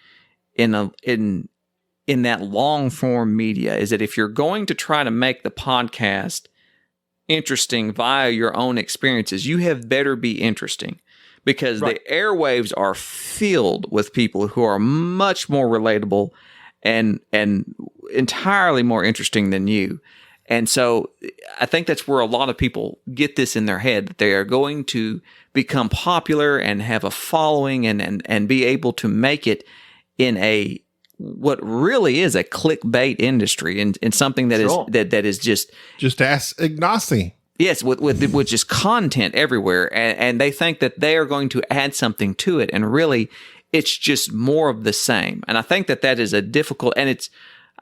in that long form media, is that if you're going to try to make the podcast interesting via your own experiences, you have better be interesting. Because the airwaves are filled with people who are much more relatable and entirely more interesting than you. And so I think that's where a lot of people get this in their head, that they are going to become popular and have a following and be able to make it in what really is a clickbait industry, in something that is just ask Ignacy. Yes, with just content everywhere, and they think that they are going to add something to it, and really, it's just more of the same. And I think that is a difficult, and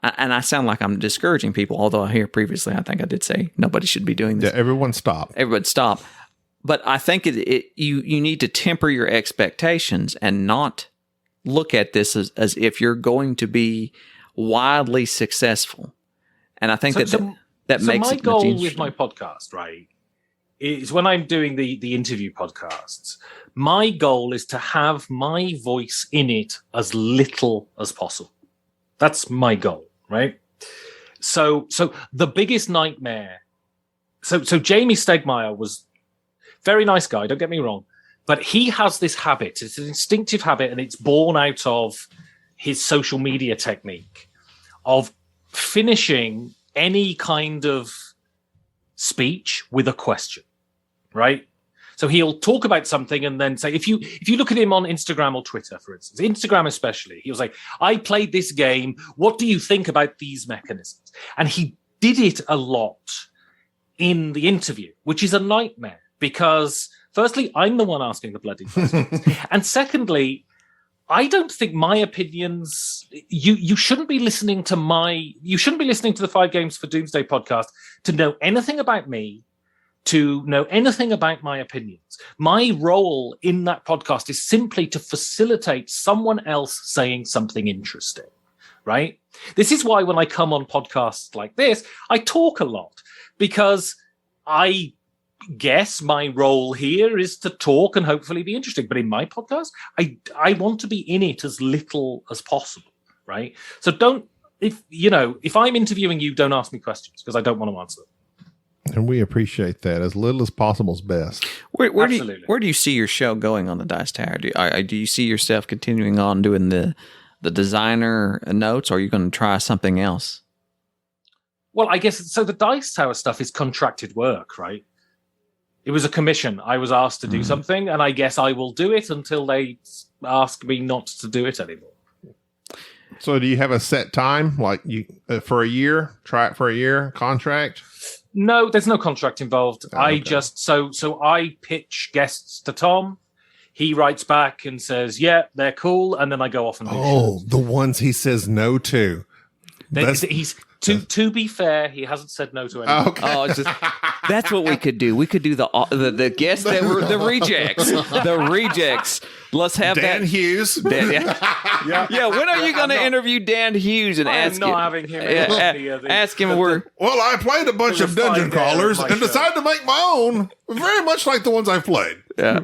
I sound like I'm discouraging people, although here previously I think I did say nobody should be doing this. Yeah, everyone stop. But I think you need to temper your expectations and not look at this as if you're going to be wildly successful. And I think that makes my it goal with my podcast, right, is when I'm doing the interview podcasts, my goal is to have my voice in it as little as possible. That's my goal, right? So the biggest nightmare. So Jamie Stegmaier was very nice guy, don't get me wrong, but he has this habit. It's an instinctive habit, and it's born out of his social media technique of finishing any kind of speech with a question, right? So he'll talk about something and then say, if you look at him on Instagram or Twitter, for instance, Instagram especially, he was like, I played this game. What do you think about these mechanisms? And he did it a lot in the interview, which is a nightmare because firstly, I'm the one asking the bloody questions. And secondly, I don't think my opinions, you shouldn't be listening to the 5 Games for Doomsday podcast to know anything about me, to know anything about my opinions. My role in that podcast is simply to facilitate someone else saying something interesting, right? This is why when I come on podcasts like this, I talk a lot, because I guess my role here is to talk and hopefully be interesting. But in my podcast, I want to be in it as little as possible, right? So if I'm interviewing you, don't ask me questions because I don't want to answer them. And we appreciate that. As little as possible is best. Where do you see your show going on the Dice Tower? Do you see yourself continuing on doing the designer notes, or are you going to try something else? Well, I guess so. The Dice Tower stuff is contracted work, right? It was a commission. I was asked to do something, and I guess I will do it until they ask me not to do it anymore. So do you have a set time, like you for a year? Try it for a year contract? No, there's no contract involved. Oh, okay. I just so I pitch guests to Tom. He writes back and says, "Yeah, they're cool," and then I go off and do shows. The ones he says no to. He's to be fair, he hasn't said no to anyone. Okay. Oh, that's what we could do. We could do the guests that were the rejects. The rejects. Let's have Dan Hughes. Yeah. When are you going to interview Dan Hughes and ask him? Having him. Ask him where. Well, I played a bunch of dungeon crawlers and decided to make my own, very much like the ones I've played. Yeah,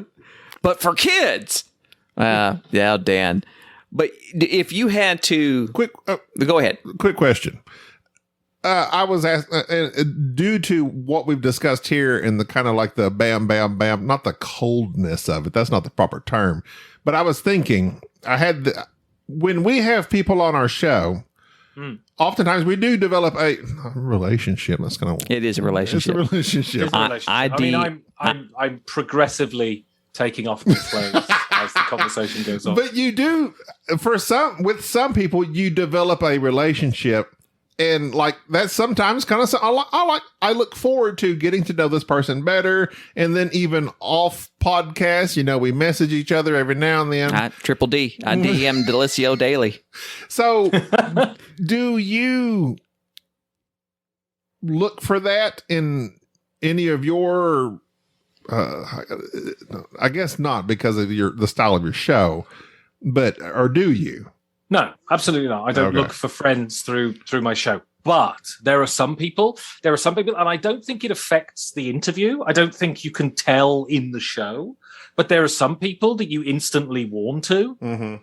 but for kids. Yeah, Dan. But if you had to, go ahead. Quick question. I was asked, due to what we've discussed here in the kind of like the bam, bam, bam, not the coldness of it. That's not the proper term. But I was thinking, when we have people on our show, oftentimes we do develop a relationship. That's kind of it is a relationship. It's a relationship. I'm progressively taking off my clothes as the conversation goes on. But you do, with some people, you develop a relationship. And like that's sometimes kind of I look forward to getting to know this person better, and then even off podcast, we message each other every now and then. Triple D, I DM Delicio daily. So, do you look for that in any of your? I guess not because of the style of your show, or do you? No, absolutely not. I don't look for friends through my show. But there are some people, and I don't think it affects the interview. I don't think you can tell in the show, but there are some people that you instantly warm to. Mm-hmm.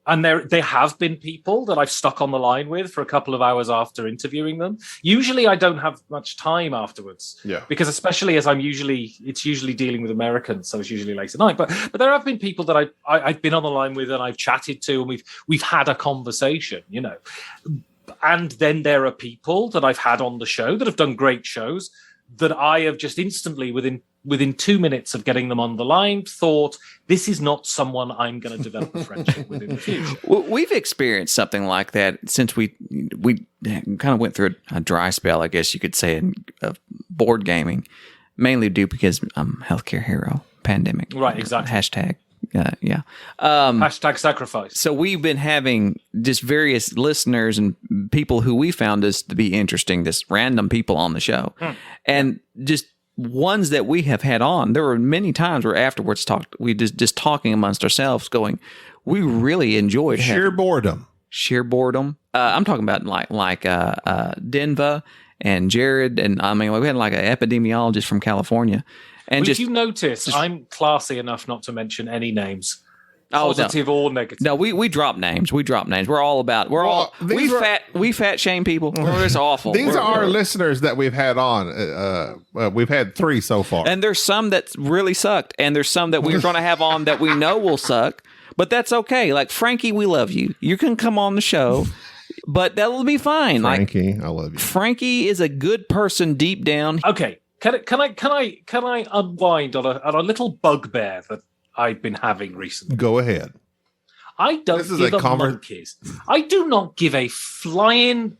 And there have been people that I've stuck on the line with for a couple of hours after interviewing them. Usually I don't have much time afterwards. Yeah. Because especially as it's usually dealing with Americans, so it's usually late at night. But there have been people that I've been on the line with and I've chatted to, and we've had a conversation, And then there are people that I've had on the show that have done great shows that I have just instantly within 2 minutes of getting them on the line, thought, this is not someone I'm going to develop a friendship with in the future. Well, we've experienced something like that since we kind of went through a dry spell, I guess you could say, of board gaming, mainly due because I'm healthcare hero, pandemic. Right, exactly. Hashtag. Yeah. Hashtag sacrifice. So we've been having just various listeners and people who we found us to be interesting, just random people on the show. And just ones that we have had on, there were many times where afterwards we just talking amongst ourselves going, we really enjoyed sheer boredom. I'm talking about like Denva and Jared, and I mean we had like an epidemiologist from California. And if you notice, I'm classy enough not to mention any names. Positive or negative. No, we drop names. We're all about. We fat shame people. We're just awful. These are our listeners that we've had on. We've had 3 so far, and there's some that really sucked, and there's some that we're going to have on that we know will suck. But that's okay. Like Frankie, we love you. You can come on the show, but that'll be fine. Frankie, I love you. Frankie is a good person deep down. Okay, can I unwind on a little bugbear that I've been having recently? Go ahead. I don't give a monkeys. I do not give a flying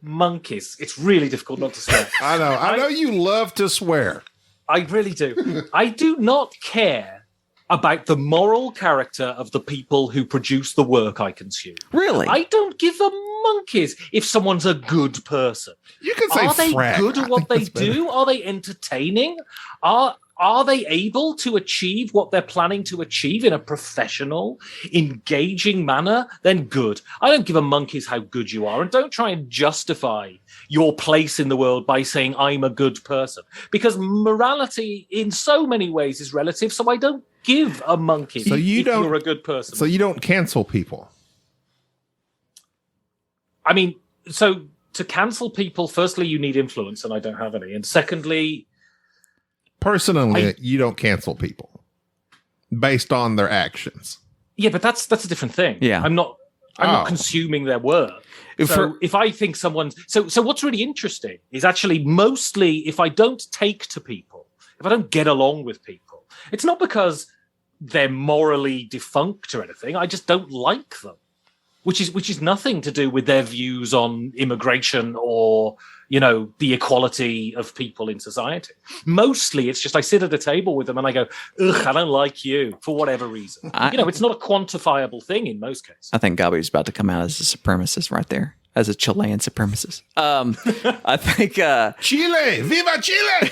monkeys. It's really difficult not to swear. I know. I know you love to swear. I really do. I do not care about the moral character of the people who produce the work I consume. Really? I don't give a monkeys if someone's a good person. You can say are they frag. good at what they do? Are they entertaining? Are are they able to achieve what they're planning to achieve in a professional, engaging manner? Then good. I don't give a monkey's how good you are. And don't try and justify your place in the world by saying I'm a good person. Because morality in so many ways is relative. So I don't give a monkey if you're a good person. So you don't cancel people. I mean, so to cancel people, firstly, you need influence, and I don't have any. And secondly, personally, you don't cancel people based on their actions. Yeah, but that's a different thing. Yeah. I'm not consuming their work. So if I think someone's so what's really interesting is actually mostly if I don't take to people, if I don't get along with people, it's not because they're morally defunct or anything. I just don't like them. Which is nothing to do with their views on immigration or, the equality of people in society. Mostly, it's just I sit at a table with them and I go, ugh, I don't like you for whatever reason. It's not a quantifiable thing in most cases. I think Gabi's about to come out as a supremacist right there, as a Chilean supremacist. I think Chile, viva Chile!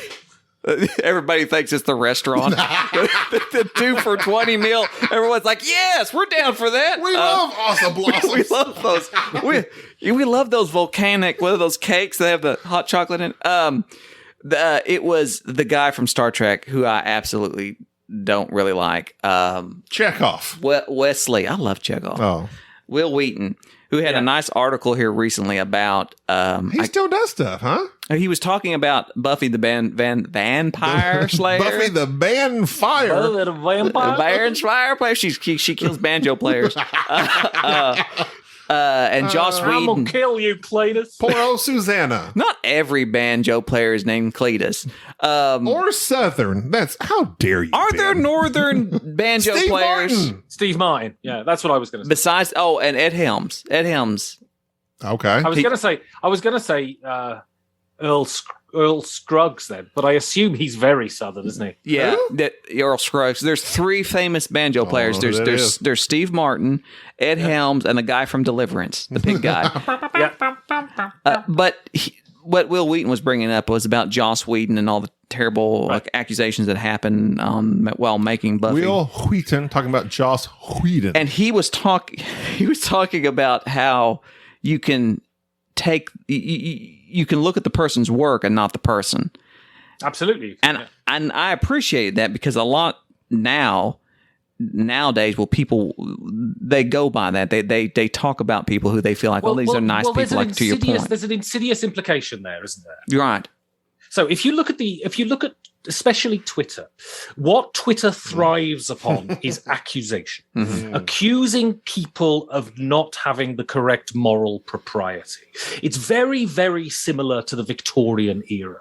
Everybody thinks it's the restaurant. the 2 for $20 meal. Everyone's like, yes, we're down for that. We love awesome blossoms. We love those. We love those volcanic, what are those cakes that have the hot chocolate in it? It was the guy from Star Trek who I absolutely don't really like. Chekhov. Wesley. I love Chekhov. Oh. Will Wheaton, who had a nice article here recently about... he still does stuff, huh? He was talking about Buffy the Vampire Slayer. Buffy the Vampire. Buffy the Vampire? Vampire player. She kills banjo players. And Joss Whedon. I'm going to kill you, Cletus. Poor old Susanna. Not every banjo player is named Cletus. Or Southern. How dare you, Are Ben? there Northern banjo Steve players? Martin. Steve Martin. Yeah, that's what I was going to say. Besides, and Ed Helms. Ed Helms. Okay. I was going to say Earl Scruggs then, but I assume he's very Southern, isn't he? Yeah, Earl Scruggs. There's 3 famous banjo players. There's Steve Martin, Ed Helms, and the guy from Deliverance, the pig guy. But what Will Wheaton was bringing up was about Joss Whedon and all the terrible accusations that happened while making Buffy. Will Wheaton talking about Joss Whedon, and he was talking about how you can take you can look at the person's work and not the person. Absolutely. And I appreciate that because a lot nowadays, people they go by that. They talk about people who they feel like, these are nice people. Like to your point, there's an insidious implication there, isn't there? You're right. So if you look at especially Twitter, what Twitter thrives upon is accusation. Mm-hmm. Accusing people of not having the correct moral propriety. It's very, very similar to the Victorian era.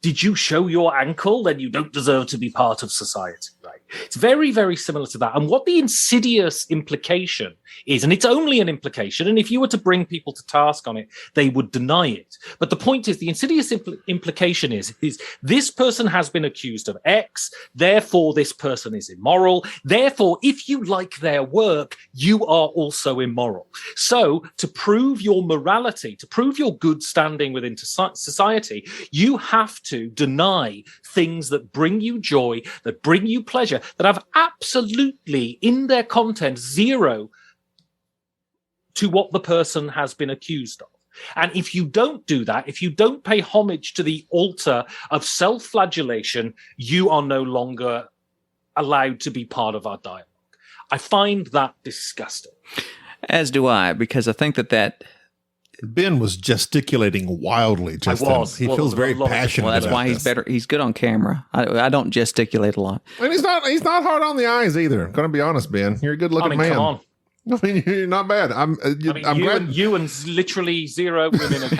Did you show your ankle? Then you don't deserve to be part of society, right? It's very, very similar to that. And what the insidious implication is, and it's only an implication, and if you were to bring people to task on it, they would deny it. But the point is, the insidious implication is this person has been accused of X, therefore this person is immoral. Therefore, if you like their work, you are also immoral. So to prove your morality, to prove your good standing within society, you have to deny things that bring you joy, that bring you pleasure, that have absolutely in their content zero to what the person has been accused of. And if you don't do that, if you don't pay homage to the altar of self-flagellation, you are no longer allowed to be part of our dialogue. I find that disgusting. As do I, because I think that Ben was gesticulating wildly. He feels very passionate. Well, that's about why he's this. better. He's good on camera. I don't gesticulate a lot. And he's not hard on the eyes either. Going to be honest, Ben. You're a good looking man. Come on. I mean, you're not bad. I'm glad. You and literally 0 women agree.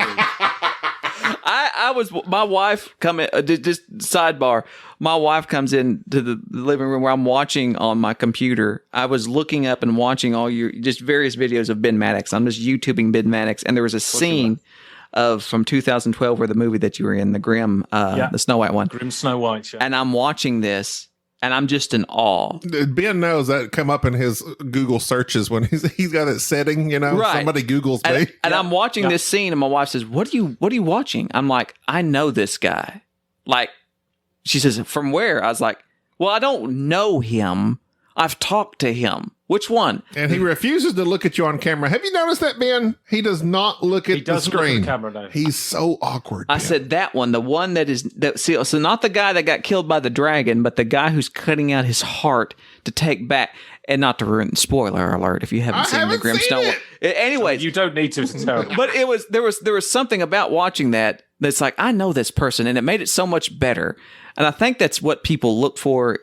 My wife just sidebar. My wife comes into the living room where I'm watching on my computer. I was looking up and watching all your just various videos of Ben Maddox. I'm just YouTubing Ben Maddox, and there was a scene from 2012 where the movie that you were in, the Grimm, the Snow White one. Grim Snow White, yeah. And I'm watching this, and I'm just in awe. Ben knows that come up in his Google searches when he's got it setting, Right. Somebody Googles me. And I'm watching this scene, and my wife says, What are you watching? I'm like, I know this guy. Like, she says, from where? I was like, well, I don't know him. I've talked to him. Which one? And he refuses to look at you on camera. Have you noticed that, Ben? He does not look at the screen. Look at the camera, no. He's so awkward. I Ben. said that one, the one that is so not the guy that got killed by the dragon, but the guy who's cutting out his heart to take back. And not to ruin, spoiler alert, if you haven't seen the Grimstone. Anyways, you don't need to. It's terrible. But there was something about watching that's like, I know this person, and it made it so much better. And I think that's what people look for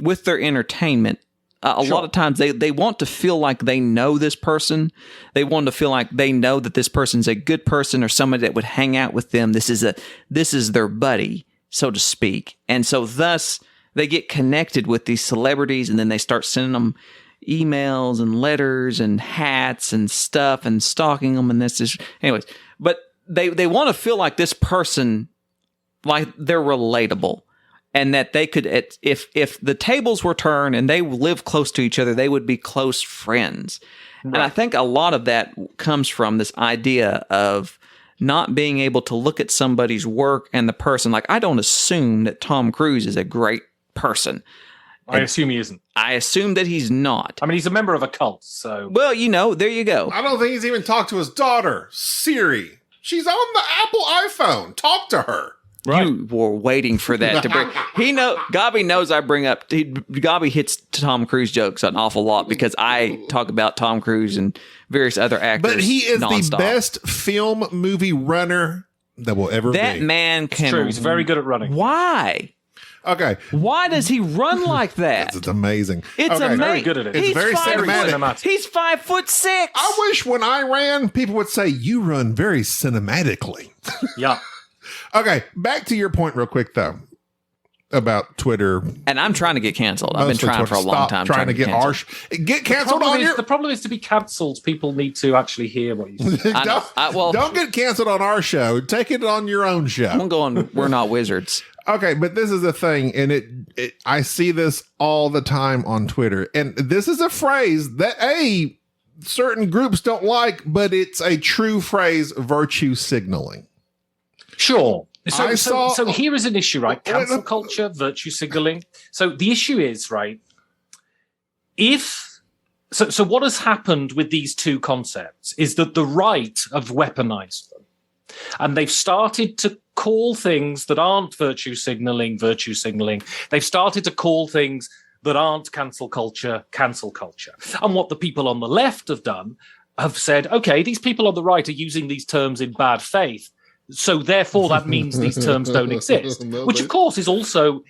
with their entertainment. A lot of times they want to feel like they know this person. They want to feel like they know that this person's a good person or somebody that would hang out with them. This is their buddy, so to speak. And so thus they get connected with these celebrities, and then they start sending them emails and letters and hats and stuff and stalking them. And this is, anyways, but they want to feel like this person, like they're relatable, and that they could, if the tables were turned and they live close to each other, they would be close friends. Right. And I think a lot of that comes from this idea of not being able to look at somebody's work and the person. Like, I don't assume that Tom Cruise is a great person. I assume he isn't. I assume that he's not. I mean, he's a member of a cult, so... Well, there you go. I don't think he's even talked to his daughter, Siri. She's on the Apple iPhone. Talk to her. Right. You were waiting for that to bring... Gobby knows I bring up... Gobby hits Tom Cruise jokes an awful lot because I talk about Tom Cruise and various other actors. But he is nonstop. the best film movie runner that will ever be. That man can... It's true. He's very good at running. Why? Okay. Why does he run like that? It's amazing. It's amazing. Very good at it. It's very cinematic. He's 5'6". I wish when I ran, people would say, you run very cinematically. Yeah. Okay. Back to your point real quick, though, about Twitter. And I'm trying to get canceled. I've been trying for a long time. Trying to get canceled on your... The problem is to be canceled, people need to actually hear what you say. Don't get canceled on our show. Take it on your own show. I'm going, we're not wizards. Okay, but this is the thing, and I see this all the time on Twitter, and this is a phrase that certain groups don't like, but it's a true phrase: virtue signaling. Sure. So here is an issue, right? Cancel culture, virtue signaling. So the issue is, right, so what has happened with these two concepts is that the right have weaponized them. And they've started to call things that aren't virtue signaling. They've started to call things that aren't cancel culture. And what the people on the left have done have said, okay, these people on the right are using these terms in bad faith. So therefore that means these terms don't exist, which of course is also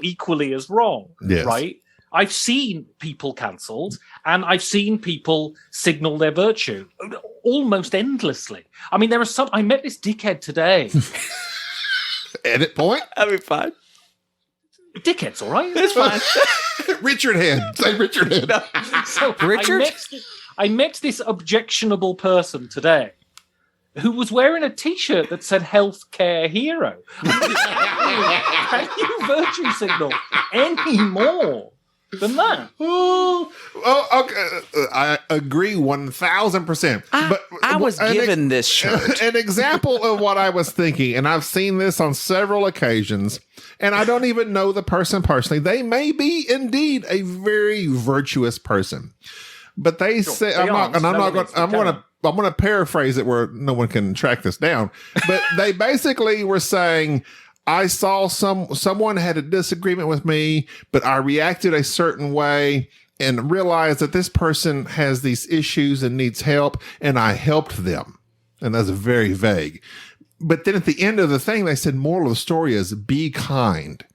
equally as wrong, yes. Right? I've seen people cancelled and I've seen people signal their virtue almost endlessly. I mean, I met this dickhead today. Edit point? That'd be fine. Dickhead's all right. It's fine. Richard Head. Say Richard Head. So Richard? I met this objectionable person today who was wearing a T-shirt that said "Healthcare Hero." Can you virtue signal any more than that? Okay. I agree 1,000%. But I was given this shirt. An example of what I was thinking, and I've seen this on several occasions, and I don't even know the person personally. They may be indeed a very virtuous person, but they say I'm going to paraphrase it where no one can track this down. But they basically were saying, I saw someone had a disagreement with me, but I reacted a certain way and realized that this person has these issues and needs help, and I helped them. And that's very vague. But then at the end of the thing, they said, moral of the story is be kind.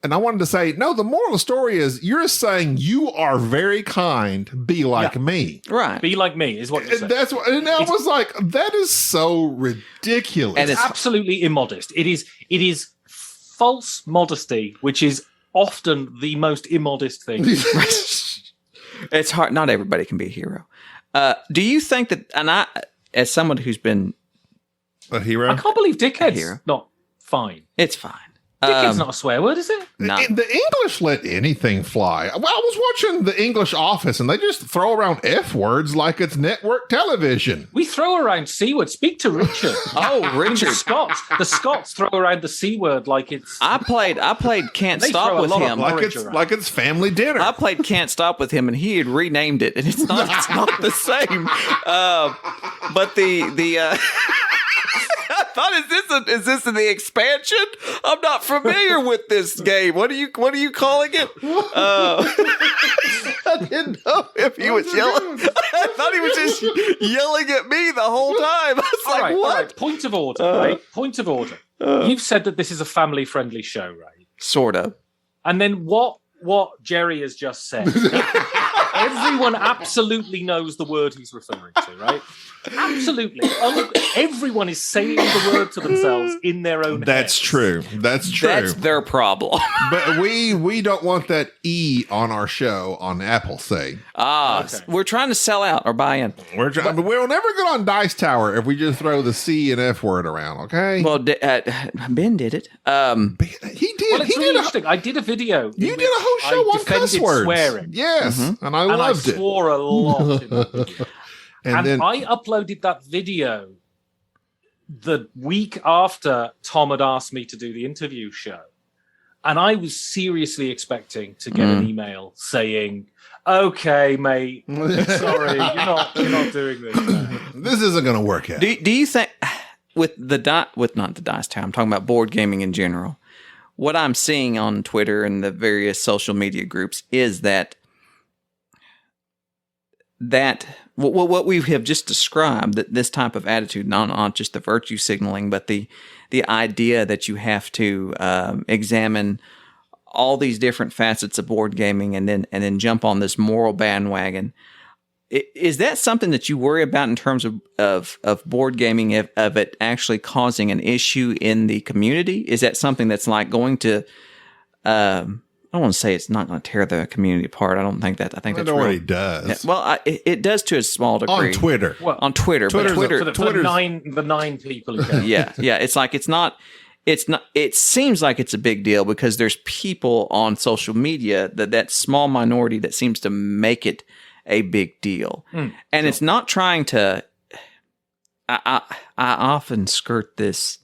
And I wanted to say, no, the moral of the story is you're saying you are very kind. Be like me. Right. Be like me is what you're saying. And I was like, that is so ridiculous. And it's absolutely immodest. It is false modesty, which is often the most immodest thing. It's hard. Not everybody can be a hero. Do you think that, and I, as someone who's been a hero, I can't believe Dickhead's not fine. It's fine. Dicked's not a swear word, is it? No. The English let anything fly. Well, I was watching The English Office, and they just throw around F words like it's network television. We throw around C words. Speak to Richard. Oh, Richard. The Scots throw around the C word like it's. I played Can't They Stop throw a with lot of him. Like it's family dinner. I played Can't Stop with him, and he had renamed it, and it's not the same. But the I thought, is this in the expansion? I'm not familiar with this game. What are you calling it? I didn't know if he was yelling. I thought he was just yelling at me the whole time. I was like, what? All right. Point of order, right? Point of order. You've said that this is a family-friendly show, right? Sort of. And then what Jerry has just said. Everyone absolutely knows the word he's referring to, right? Absolutely. Everyone is saying the word to themselves in their own That's heads. true. That's true. That's their problem. But we don't want that E on our show on Apple, say. Okay. We're trying to sell out or buy in. We'll never get on Dice Tower if we just throw the C and F word around, okay? Well, Ben did it. He did. Well, it's really interesting. I did a video. You did a whole show on cuss words. Swearing. Yes, and I loved it. I swore a lot in that video. And then I uploaded that video the week after Tom had asked me to do the interview show. And I was seriously expecting to get an email saying, okay, mate, sorry, you're not doing this. Mate. This isn't going to work out. Do you think with not the Dice Tower, I'm talking about board gaming in general, what I'm seeing on Twitter and the various social media groups is that what we have just described, that this type of attitude, not just the virtue signaling, but the idea that you have to examine all these different facets of board gaming and then jump on this moral bandwagon. Is that something that you worry about in terms of board gaming, of it actually causing an issue in the community? Is that something that's like going to I don't want to say it's not going to tear the community apart. I don't think that. I think that's what real. he does. Yeah, well, it does to a small degree on Twitter. Well, on Twitter, but Twitter, for the nine people who care. yeah. It's like it's not. It seems like it's a big deal because there's people on social media that small minority that seems to make it a big deal, and it's not trying to. I often skirt this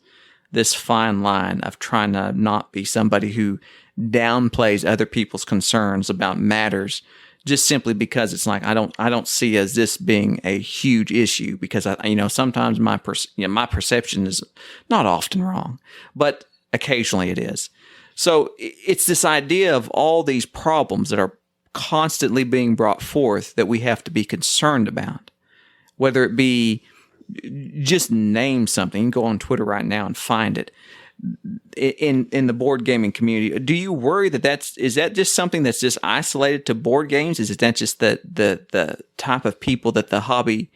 fine line of trying to not be somebody who downplays other people's concerns about matters just simply because it's like I don't see as this being a huge issue because sometimes my perception is not often wrong, but occasionally it is. So it's this idea of all these problems that are constantly being brought forth that we have to be concerned about, whether it be just name something. You can go on Twitter right now and find it. In the board gaming community, do you worry is that just something that's just isolated to board games? Is that just the type of people that the hobby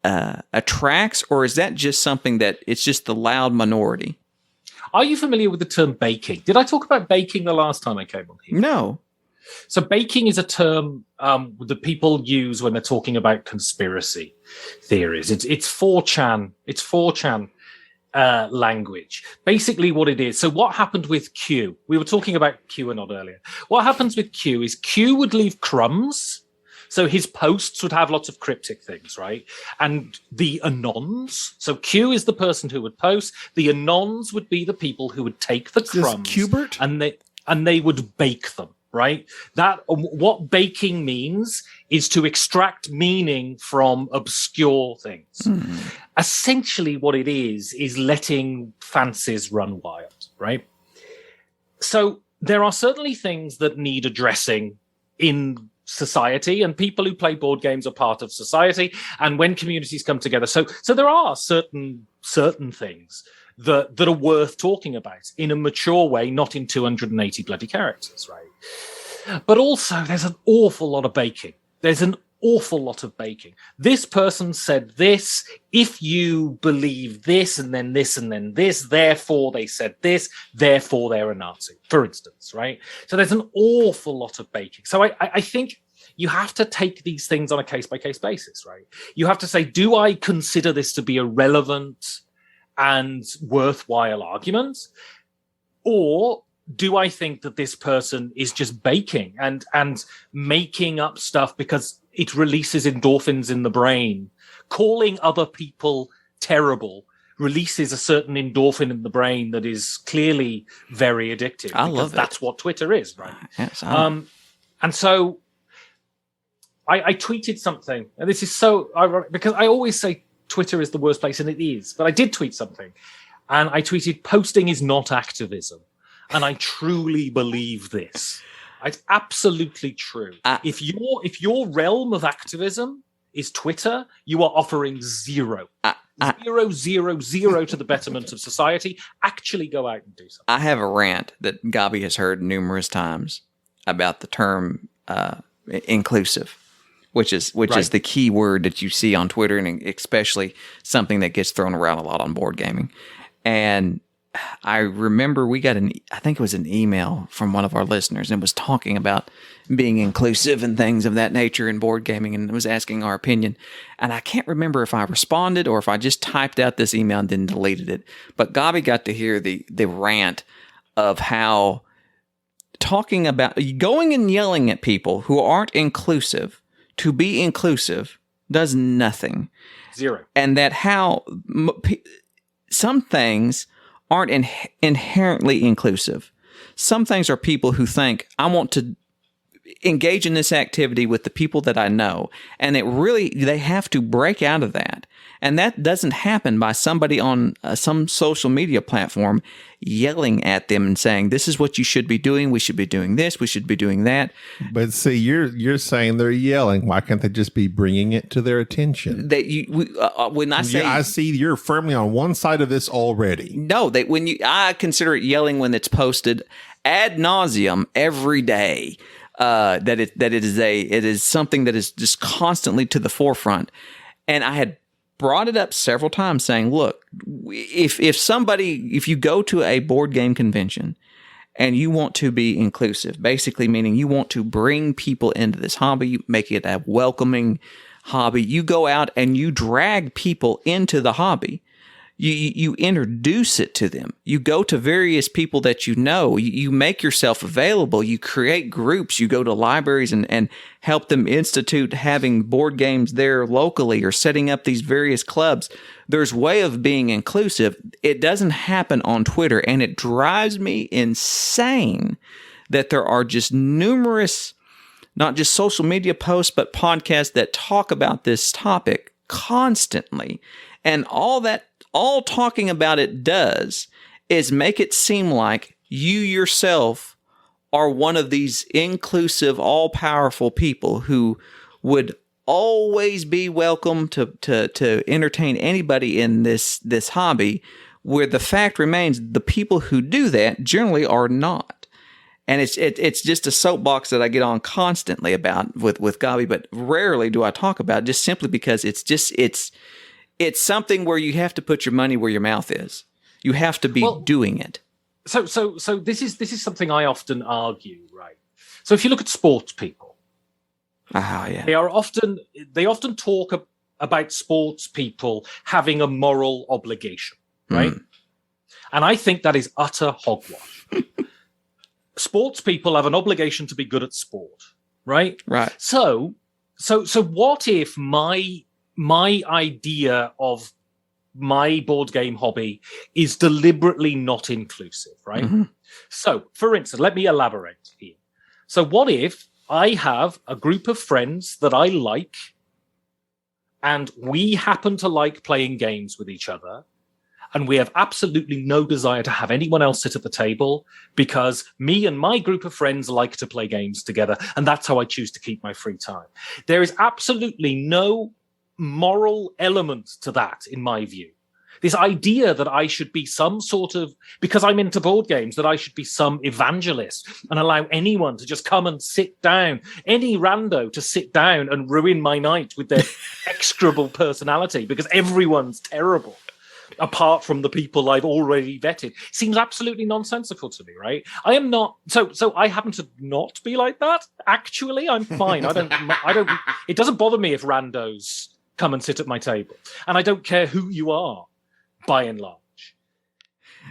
attracts, or is that just something that it's just the loud minority? Are you familiar with the term baking? Did I talk about baking the last time I came on here? No. So baking is a term that people use when they're talking about conspiracy theories. It's 4chan. It's 4chan. Language. Basically what it is. So what happened with Q? We were talking about QAnon earlier. What happens with Q is Q would leave crumbs. So his posts would have lots of cryptic things, right? And the anons. So Q is the person who would post. The anons would be the people who would take the crumbs. Qbert? And they would bake them. Right? That what baking means is to extract meaning from obscure things. Essentially, what it is letting fancies run wild. Right? So there are certainly things that need addressing in society, and people who play board games are part of society. And when communities come together, so there are certain things that are worth talking about in a mature way, not in 280 bloody characters, right? But also, there's an awful lot of baking. There's an awful lot of baking. This person said this, if you believe this, and then this, and then this, therefore they said this, therefore they're a Nazi, for instance, right? So there's an awful lot of baking. So I think you have to take these things on a case-by-case basis, right? You have to say, do I consider this to be a relevant and worthwhile argument? Or do I think that this person is just baking and making up stuff because it releases endorphins in the brain? Calling other people terrible releases a certain endorphin in the brain that is clearly very addictive. I love it. That's what Twitter is, right? Yes, and so I tweeted something, and this is so ironic because I always say Twitter is the worst place, and it is. But I did tweet something, and I tweeted, "Posting is not activism," and I truly believe this. It's absolutely true. If your realm of activism is Twitter, you are offering zero to the betterment of society. Actually, go out and do something. I have a rant that Gabi has heard numerous times about the term inclusive, which is the key word that you see on Twitter, and especially something that gets thrown around a lot on board gaming. And I remember we got I think it was an email from one of our listeners, and it was talking about being inclusive and things of that nature in board gaming, and was asking our opinion. And I can't remember if I responded or if I just typed out this email and then deleted it. But Gabi got to hear the rant of how talking about going and yelling at people who aren't inclusive to be inclusive does nothing. Zero. And that how some things aren't inherently inclusive. Some things are people who think, I want to engage in this activity with the people that I know. And they have to break out of that. And that doesn't happen by somebody on some social media platform yelling at them and saying, this is what you should be doing. We should be doing this. We should be doing that. But see, you're saying they're yelling. Why can't they just be bringing it to their attention? When I say, I see you're firmly on one side of this already. No, I consider it yelling when it's posted ad nauseum every day. That it is something that is just constantly to the forefront. And I had brought it up several times saying, look, if you go to a board game convention and you want to be inclusive, basically meaning you want to bring people into this hobby, make it a welcoming hobby, you go out and you drag people into the hobby. You introduce it to them. You go to various people that you know. You make yourself available. You create groups. You go to libraries and help them institute having board games there locally or setting up these various clubs. There's a way of being inclusive. It doesn't happen on Twitter, and it drives me insane that there are just numerous, not just social media posts, but podcasts that talk about this topic constantly. And all talking about it does is make it seem like you yourself are one of these inclusive, all-powerful people who would always be welcome to entertain anybody in this hobby, where the fact remains the people who do that generally are not. And it's just a soapbox that I get on constantly about with Gabi, but rarely do I talk about it, just simply because it's something where you have to put your money where your mouth is. You have to be doing it. So this is something I often argue, right? So if you look at sports people, yeah, they often talk about sports people having a moral obligation, right? And I think that is utter hogwash. Sports people have an obligation to be good at sport, right? Right. So what if my idea of my board game hobby is deliberately not inclusive, right? Mm-hmm. So, for instance, let me elaborate here. So what if I have a group of friends that I like, and we happen to like playing games with each other, and we have absolutely no desire to have anyone else sit at the table because me and my group of friends like to play games together, and that's how I choose to keep my free time. There is absolutely no moral element to that, in my view. This idea that I should be some sort of, because I'm into board games, that I should be some evangelist and allow anyone to just come and sit down, any rando to sit down and ruin my night with their execrable personality because everyone's terrible, apart from the people I've already vetted, seems absolutely nonsensical to me, right? I am not, so I happen to not be like that. Actually, I'm fine. It doesn't bother me if randos come and sit at my table. And I don't care who you are, by and large.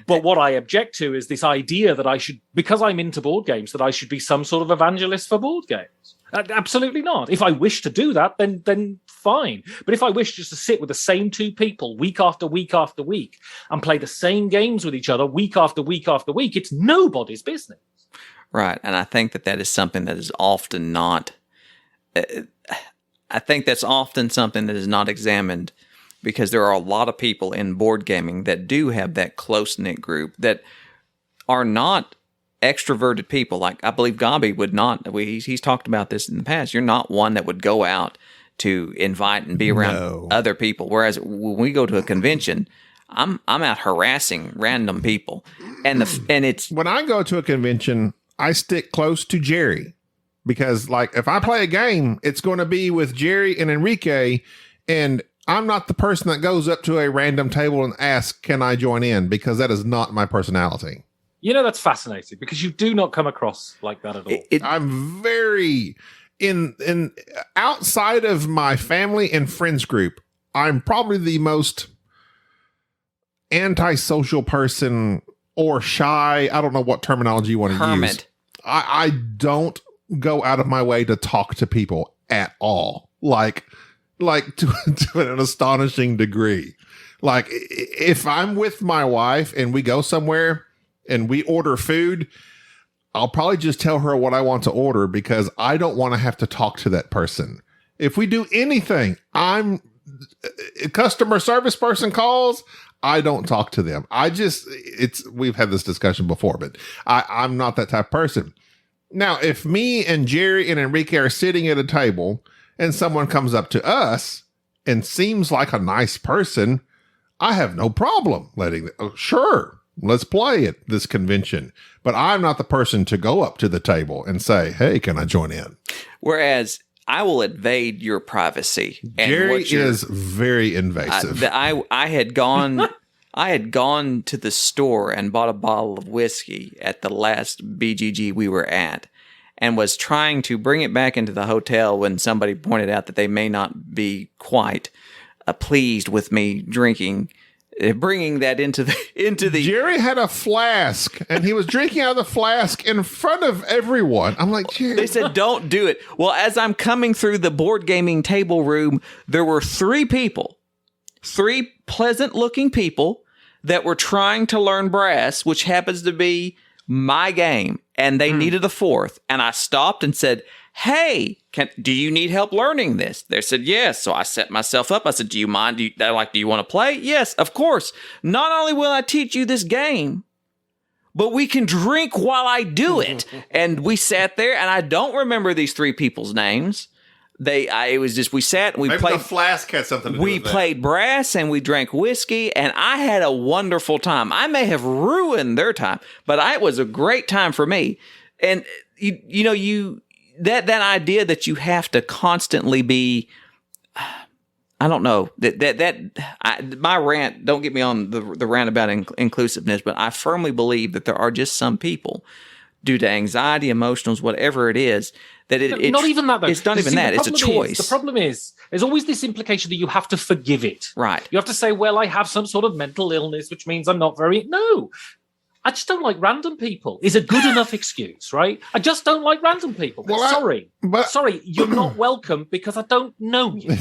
But what I object to is this idea that I should, because I'm into board games, that I should be some sort of evangelist for board games. Absolutely not. If I wish to do that, then fine. But if I wish just to sit with the same two people week after week after week and play the same games with each other week after week after week, it's nobody's business. Right. And I think that is something that is often not, I think that's often something that is not examined, because there are a lot of people in board gaming that do have that close-knit group that are not extroverted people. Like, I believe Gabi would not, he's talked about this in the past, you're not one that would go out to invite and be around other people. Whereas when we go to a convention, I'm out harassing random people. And it's... When I go to a convention, I stick close to Jerry. Because, like, if I play a game, it's going to be with Jerry and Enrique, and I'm not the person that goes up to a random table and asks, can I join in? Because that is not my personality. You know, that's fascinating, because you do not come across like that at all. I'm very in outside of my family and friends group, I'm probably the most antisocial person, or shy. I don't know what terminology you want to use. I don't go out of my way to talk to people at all. Like to an astonishing degree. Like, if I'm with my wife and we go somewhere and we order food, I'll probably just tell her what I want to order, because I don't want to have to talk to that person. If we do anything, a customer service person calls, I don't talk to them. We've had this discussion before, but I'm not that type of person. Now, if me and Jerry and Enrique are sitting at a table and someone comes up to us and seems like a nice person, I have no problem letting them. Sure, let's play at this convention. But I'm not the person to go up to the table and say, hey, can I join in? Whereas I will invade your privacy. Jerry is very invasive. I had gone to the store and bought a bottle of whiskey at the last BGG we were at, and was trying to bring it back into the hotel when somebody pointed out that they may not be quite pleased with me drinking, bringing that into the. Jerry had a flask, and he was drinking out of the flask in front of everyone. I'm like, Jerry. They said, don't do it. Well, as I'm coming through the board gaming table room, there were three pleasant-looking people that were trying to learn brass, which happens to be my game, and they needed a fourth. And I stopped and said, hey, do you need help learning this? They said, yes. So I set myself up. I said, do you mind? Do you want to play? Yes, of course. Not only will I teach you this game, but we can drink while I do it. And we sat there, and I don't remember these three people's names. It was just, we sat and we Maybe played. The flask had something to do with We played brass and we drank whiskey, and I had a wonderful time. I may have ruined their time, but it was a great time for me. And that idea that you have to constantly be, I don't know, my rant, don't get me on the rant about inclusiveness, but I firmly believe that there are just some people, due to anxiety, emotionals, whatever it is, that it's not even that, though. It's not even that. It's a choice. The problem is, there's always this implication that you have to forgive it. Right. You have to say, well, I have some sort of mental illness, which means I'm not very... No. I just don't like random people is a good enough excuse, right? I just don't like random people. Well, sorry, you're not welcome because I don't know you.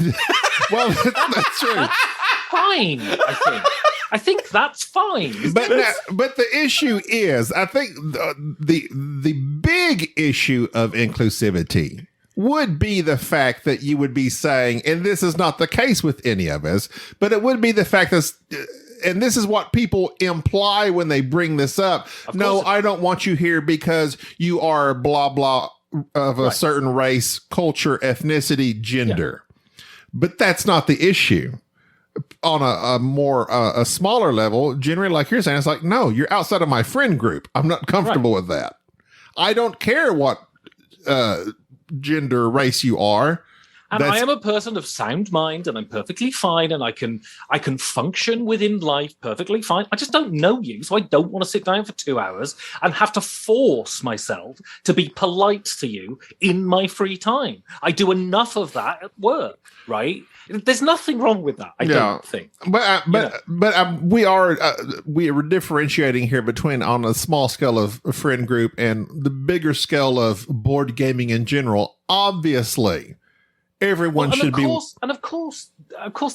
Well, that's true. That's fine, I think that's fine. But the issue is, I think the big issue of inclusivity would be the fact that you would be saying, and this is not the case with any of us, but it would be the fact that, and this is what people imply when they bring this up. No, I don't want you here because you are blah, blah of a certain race, culture, ethnicity, gender. Yeah. But that's not the issue. On a smaller level, generally, like you're saying, it's like, no, you're outside of my friend group. I'm not comfortable with that. I don't care what gender, race you are. And I am a person of sound mind, and I'm perfectly fine, and I can function within life perfectly fine. I just don't know you, so I don't want to sit down for 2 hours and have to force myself to be polite to you in my free time. I do enough of that at work, right? There's nothing wrong with that, I don't think. But we are differentiating here between on a small scale of a friend group and the bigger scale of board gaming in general. Obviously, everyone should be. And of course,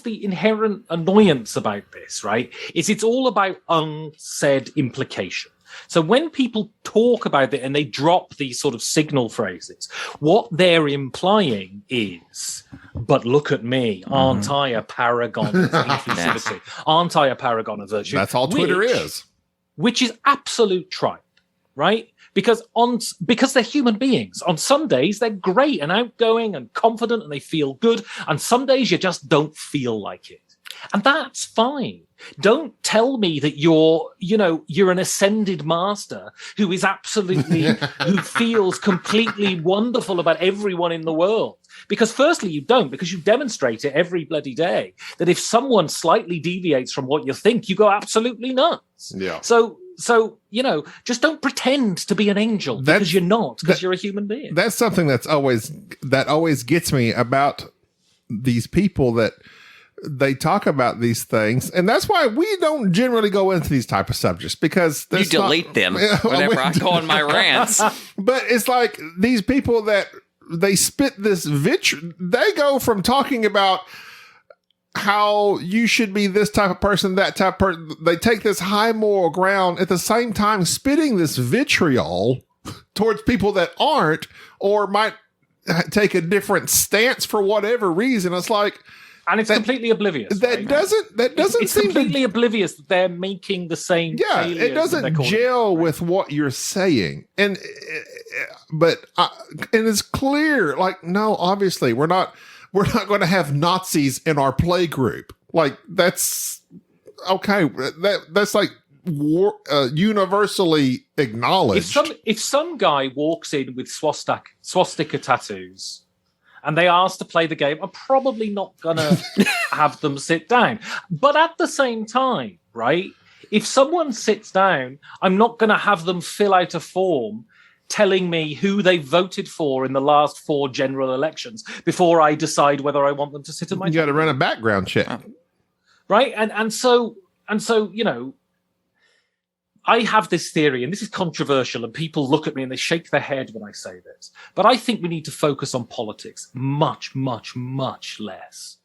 the inherent annoyance about this, right, is it's all about unsaid implication. So when people talk about it and they drop these sort of signal phrases, what they're implying is, but look at me, aren't I a paragon of inclusivity? Aren't I a paragon of virtue? That's all Twitter is. Which is absolute tripe, right? Because they're human beings. On some days, they're great and outgoing and confident and they feel good. And some days you just don't feel like it. And that's fine. Don't tell me that you're an ascended master who is who feels completely wonderful about everyone in the world. Because firstly, you don't, because you demonstrate it every bloody day, that if someone slightly deviates from what you think, you go absolutely nuts. Yeah. So, just don't pretend to be an angel because you're not, because you're a human being. That's something that always gets me about these people that they talk about these things, and that's why we don't generally go into these type of subjects, because you delete them whenever I go on my rants. But it's like these people that they spit this vitriol. They go from talking about how you should be this type of person, that type of person. They take this high moral ground at the same time spitting this vitriol towards people that aren't or might take a different stance for whatever reason. It's like. And it's completely oblivious. That doesn't it's seem completely oblivious that they're making the same. Yeah, it doesn't gel with what you're saying, and it's clear. Like, no, obviously, we're not going to have Nazis in our play group. Like, that's okay. That's like universally acknowledged. If some guy walks in with swastika tattoos and they ask to play the game, I'm probably not going to have them sit down. But at the same time, right, if someone sits down, I'm not going to have them fill out a form telling me who they voted for in the last 4 general elections before I decide whether I want them to sit at my table. You got to run a background check. Right? And so, I have this theory, and this is controversial, and people look at me and they shake their head when I say this, but I think we need to focus on politics much, much, much less.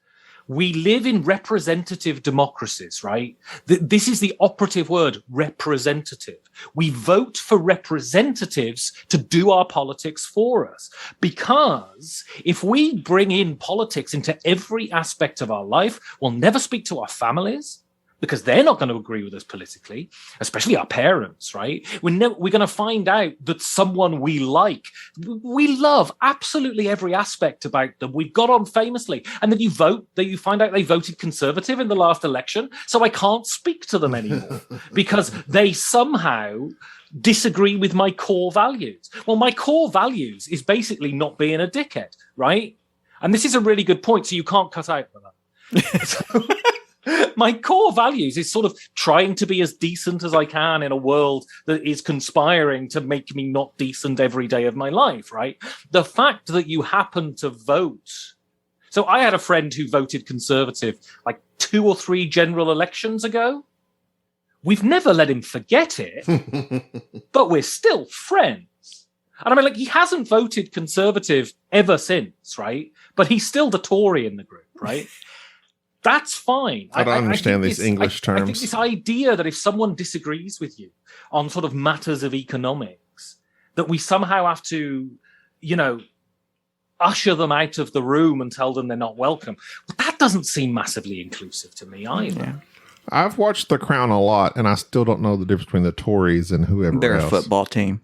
We live in representative democracies, right? This is the operative word, representative. We vote for representatives to do our politics for us. Because if we bring in politics into every aspect of our life, we'll never speak to our families, because they're not going to agree with us politically, especially our parents, right? We're going to find out that someone we love absolutely every aspect about them. We've got on famously. And then you find out they voted Conservative in the last election, so I can't speak to them anymore because they somehow disagree with my core values. Well, my core values is basically not being a dickhead, right? And this is a really good point, so you can't cut out for that. My core values is sort of trying to be as decent as I can in a world that is conspiring to make me not decent every day of my life, right? The fact that you happen to vote. So I had a friend who voted Conservative like 2 or 3 general elections ago. We've never let him forget it, but we're still friends. And I mean, like, he hasn't voted Conservative ever since, right? But he's still the Tory in the group, right? That's fine. I don't understand these English terms. I think this idea that if someone disagrees with you on sort of matters of economics, that we somehow have to, usher them out of the room and tell them they're not welcome. But that doesn't seem massively inclusive to me either. Yeah. I've watched The Crown a lot, and I still don't know the difference between the Tories and whoever They're else. A football team.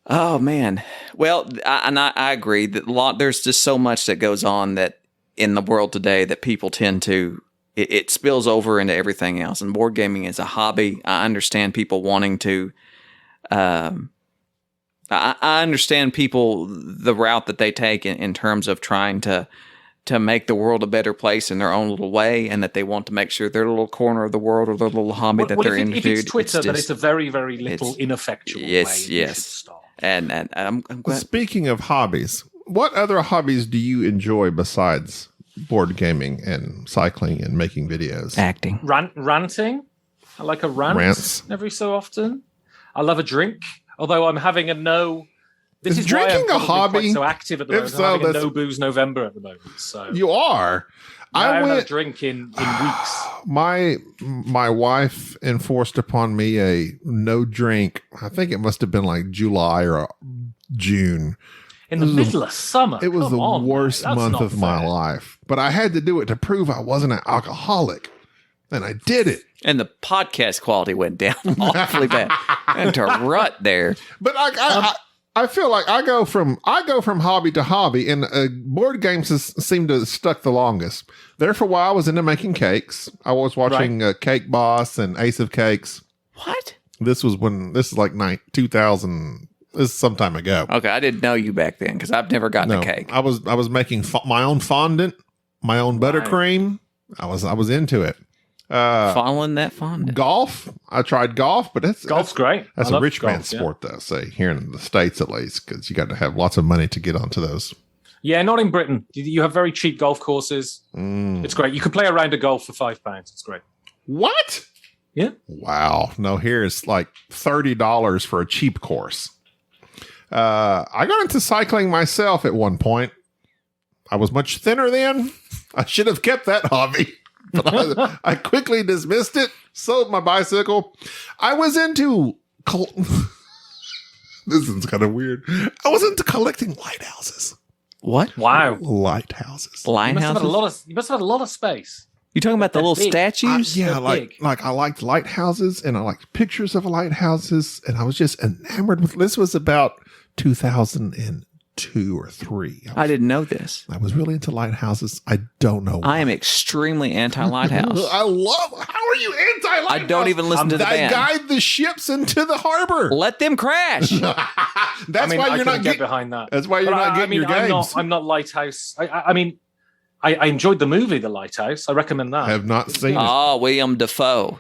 Oh, man. Well, I agree that there's just so much that goes on that in the world today that people tend to, it spills over into everything else. And board gaming is a hobby. I understand people wanting to, I understand people, the route that they take in terms of trying to to make the world a better place in their own little way, and that they want to make sure their little corner of the world or their little hobby that they're into. If it's Twitter, then it's a very, very little ineffectual way. Yes. You should start. And I'm glad. Speaking of hobbies, what other hobbies do you enjoy besides board gaming and cycling and making videos? Acting. Ranting. I like a rant every so often. I love a drink, although I'm having a no. This is drinking why I'm a hobby? quite so active at the moment. I'm having a no booze November at the moment. So you are. I haven't had a drink in weeks. My wife enforced upon me a no drink. I think it must have been like July or June. In the middle of summer. It was worst month of my life. But I had to do it to prove I wasn't an alcoholic. And I did it. And the podcast quality went down awfully bad. Into a rut there. But I feel like I go from hobby to hobby, and board games seem to have stuck the longest. There for a while, I was into making cakes. I was watching Cake Boss and Ace of Cakes. What? This is like 2000. This is some time ago. Okay, I didn't know you back then because I've never gotten a cake. I was making my own fondant, my own buttercream. I was into it. Following that fondant. Golf. I tried golf, but golf's great. That's a rich man's sport, though. Say here in the States, at least, because you got to have lots of money to get onto those. Yeah, not in Britain. You have very cheap golf courses. It's great. You can play a round of golf for £5. It's great. What? Yeah. Wow. No, here it's like $30 for a cheap course. I got into cycling myself at one point. I was much thinner then. I should have kept that hobby. But I quickly dismissed it, sold my bicycle. I was into... This is kind of weird. I was into collecting lighthouses. What? Wow. Lighthouses. Lighthouses? You must have had a lot of space. You talking about the little statues? Yeah, like I liked lighthouses, and I liked pictures of lighthouses, and I was just enamored with... This was about 2002 or 3. I didn't know this. I was really into lighthouses. I don't know why. I am extremely anti-lighthouse. How are you anti-lighthouse? I don't even listen to the band. I guide the ships into the harbor. Let them crash. That's why you're not getting behind that. That's why you're not getting your games. I'm not Lighthouse. I enjoyed the movie The Lighthouse. I recommend that. I have not seen it. Oh, William Dafoe.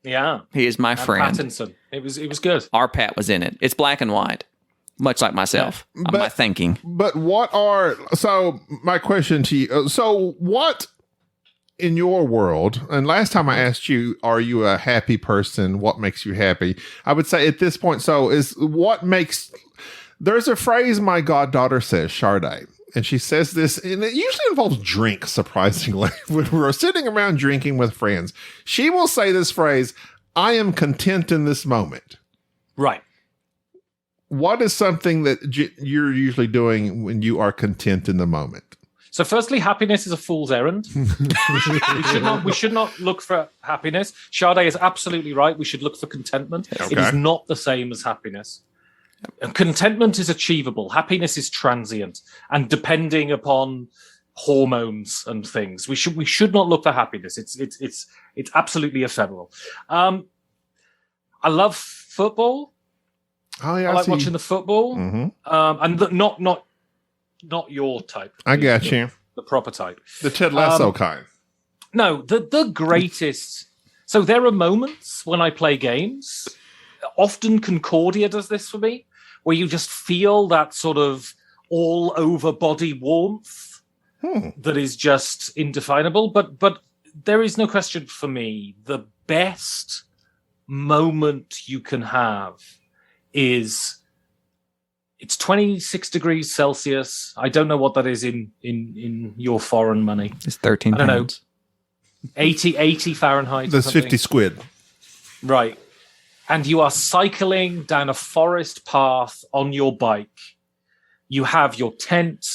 Yeah. He is my friend. Pattinson. It was good. Our Pat was in it. It's black and white. Much like myself. My thinking. But my question to you, so what in your world, and last time I asked you, are you a happy person? What makes you happy? I would say at this point, there's a phrase my goddaughter says, Sade, and she says this, and it usually involves drink, surprisingly. When we're sitting around drinking with friends, she will say this phrase, I am content in this moment. Right. What is something that you're usually doing when you are content in the moment? So firstly, happiness is a fool's errand. we should not look for happiness. Sade is absolutely right. We should look for contentment. Okay. It is not the same as happiness. Contentment is achievable. Happiness is transient and depending upon hormones and things. We should not look for happiness. It's absolutely ephemeral. I love football. Oh, yeah, I like watching the football, and not your type. I got you. The proper type, the Ted Lasso kind. No, the greatest. So there are moments when I play games. Often Concordia does this for me, where you just feel that sort of all over body warmth that is just indefinable. But there is no question for me. The best moment you can have is it's 26 degrees Celsius. I don't know what that is in your foreign money. It's 13 I don't pounds. know. 80 Fahrenheit. That's 50 squid. Right. And you are cycling down a forest path on your bike. You have your tent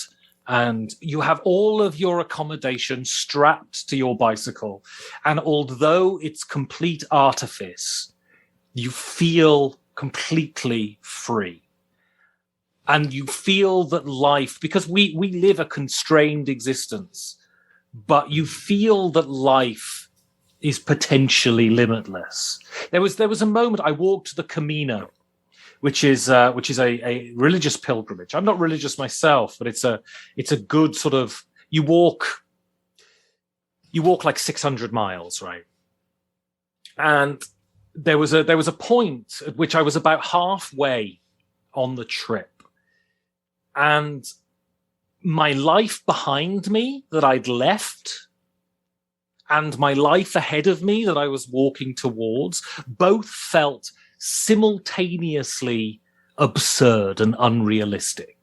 and you have all of your accommodation strapped to your bicycle. And although it's complete artifice, you feel completely free. And you feel that life, because we live a constrained existence, but you feel that life is potentially limitless. There was a moment I walked the Camino, which is a religious pilgrimage. I'm not religious myself, but it's a good sort of, you walk like 600 miles, right? And there was a point at which I was about halfway on the trip, and my life behind me that I'd left and my life ahead of me that I was walking towards both felt simultaneously absurd and unrealistic.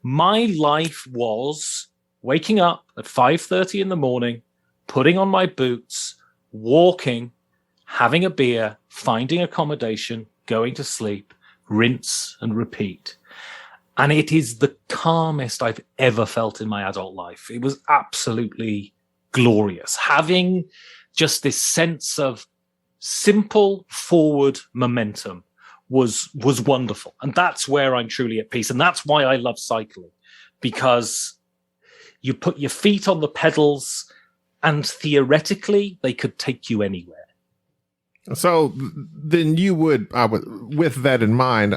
My life was waking up at 5:30 in the morning, putting on my boots, walking, having a beer, finding accommodation, going to sleep, rinse and repeat. And it is the calmest I've ever felt in my adult life. It was absolutely glorious. Having just this sense of simple forward momentum was wonderful. And that's where I'm truly at peace. And that's why I love cycling, because you put your feet on the pedals and theoretically they could take you anywhere. So then you would, with that in mind,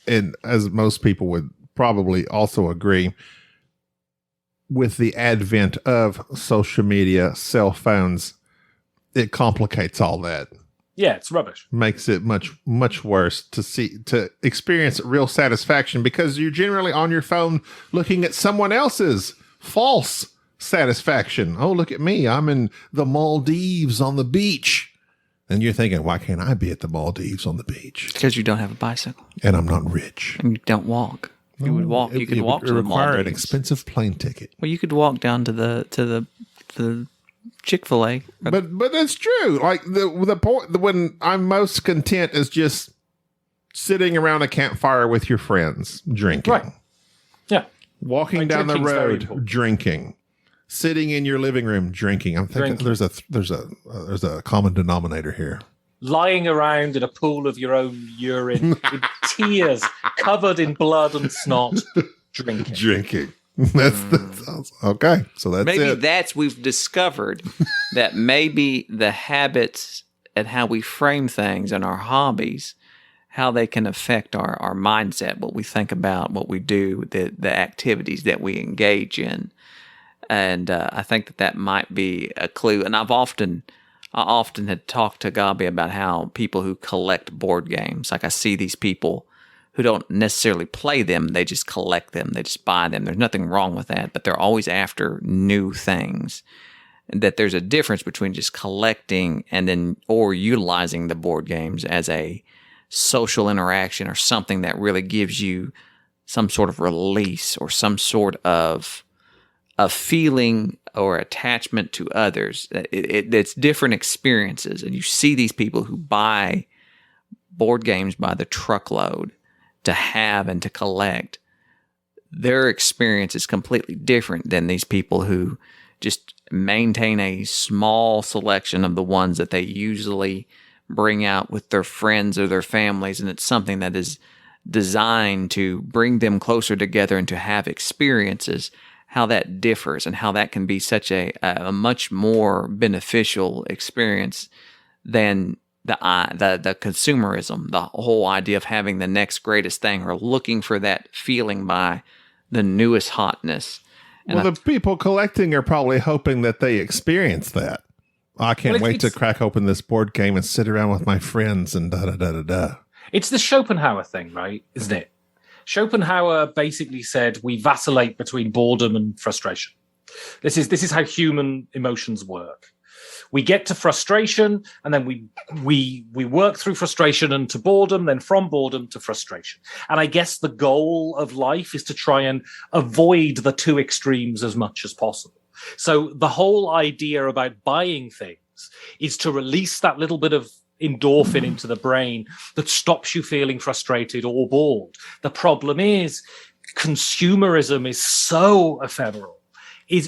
and as most people would probably also agree, with the advent of social media, cell phones, it complicates all that. Yeah, it's rubbish. Makes it much, much worse to experience real satisfaction, because you're generally on your phone looking at someone else's false satisfaction. Oh, look at me. I'm in the Maldives on the beach. And you're thinking, why can't I be at the Maldives on the beach? Because you don't have a bicycle. And I'm not rich. And you don't walk. You would walk. You could walk to the Maldives. It would require an expensive plane ticket. Well, you could walk down to the Chick-fil-A. But that's true. Like the point when I'm most content is just sitting around a campfire with your friends, drinking. Right. Yeah. Walking down the road, drinking. Sitting in your living room, drinking. I'm thinking there's a common denominator here. Lying around in a pool of your own urine, with tears covered in blood and snot, drinking. That's okay. So that's maybe it. We've discovered that maybe the habits and how we frame things and our hobbies, how they can affect our mindset, what we think about, what we do, the activities that we engage in. And I think that might be a clue. And I often had talked to Gabi about how people who collect board games, like I see these people who don't necessarily play them, they just collect them, they just buy them. There's nothing wrong with that, but they're always after new things. And that there's a difference between just collecting or utilizing the board games as a social interaction or something that really gives you some sort of release or some sort of a feeling or attachment to others. It's different experiences. And you see these people who buy board games by the truckload to have and to collect. Their experience is completely different than these people who just maintain a small selection of the ones that they usually bring out with their friends or their families. And it's something that is designed to bring them closer together and to have experiences. How that differs and how that can be such a much more beneficial experience than the consumerism, the whole idea of having the next greatest thing or looking for that feeling by the newest hotness. And the people collecting are probably hoping that they experience that. I can't wait to crack open this board game and sit around with my friends and da-da-da-da-da. It's the Schopenhauer thing, right? Isn't it? Schopenhauer basically said we vacillate between boredom and frustration. This is how human emotions work. We get to frustration, and then we work through frustration and to boredom, then from boredom to frustration. And I guess the goal of life is to try and avoid the two extremes as much as possible. So the whole idea about buying things is to release that little bit of endorphin into the brain that stops you feeling frustrated or bored. The problem is consumerism is so ephemeral.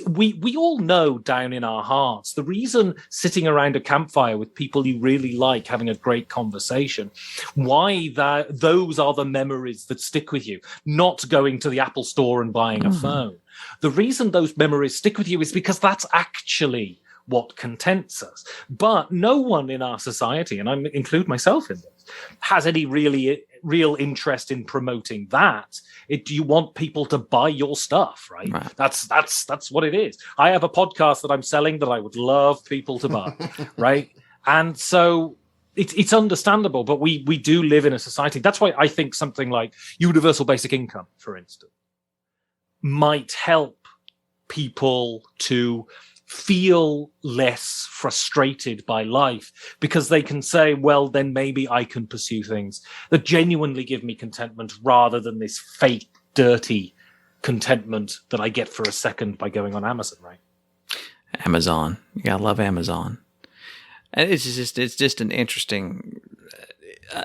We all know down in our hearts, the reason sitting around a campfire with people you really like, having a great conversation, why those are the memories that stick with you, not going to the Apple store and buying a phone. The reason those memories stick with you is because that's actually what contents us. But no one in our society, and I include myself in this, has any really real interest in promoting that. You want people to buy your stuff, right? That's what it is. I have a podcast that I'm selling that I would love people to buy, right? And so it's understandable, but we do live in a society. That's why I think something like universal basic income, for instance, might help people to feel less frustrated by life, because they can say, well, then maybe I can pursue things that genuinely give me contentment rather than this fake, dirty contentment that I get for a second by going on Amazon, right? Amazon. You gotta love Amazon. And it's just an interesting,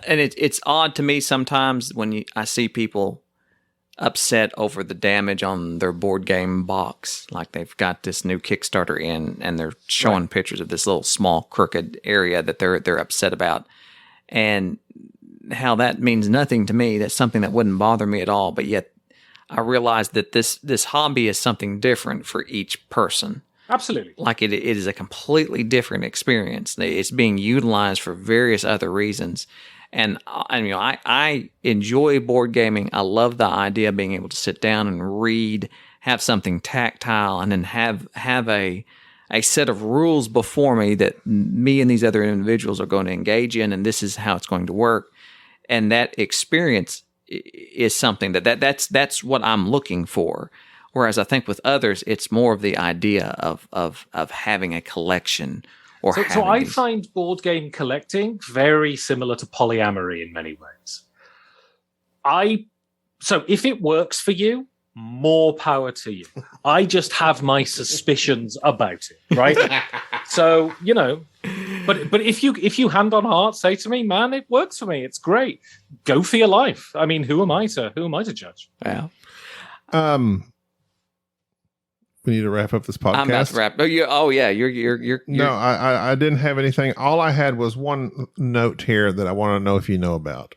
and it's odd to me sometimes when I see people upset over the damage on their board game box. Like they've got this new Kickstarter in and they're showing pictures of this little small crooked area that they're upset about, and how that means nothing to me. That's something that wouldn't bother me at all. But yet I realize that this hobby is something different for each person. Absolutely. Like it is a completely different experience. It's being utilized for various other reasons. And I enjoy board gaming. I love the idea of being able to sit down and read, have something tactile, and then have a set of rules before me that me and these other individuals are going to engage in, and this is how it's going to work. And that experience is something that's what I'm looking for. Whereas I think with others, it's more of the idea of having a collection. So I find board game collecting very similar to polyamory in many ways. So if it works for you, more power to you. I just have my suspicions about it, right? So, but if you hand on heart say to me, man, it works for me, it's great. Go for your life. I mean, who am I to judge? Yeah. We need to wrap up this podcast. I'm about to wrap. Oh yeah. You're No, I didn't have anything. All I had was one note here that I want to know if you know about.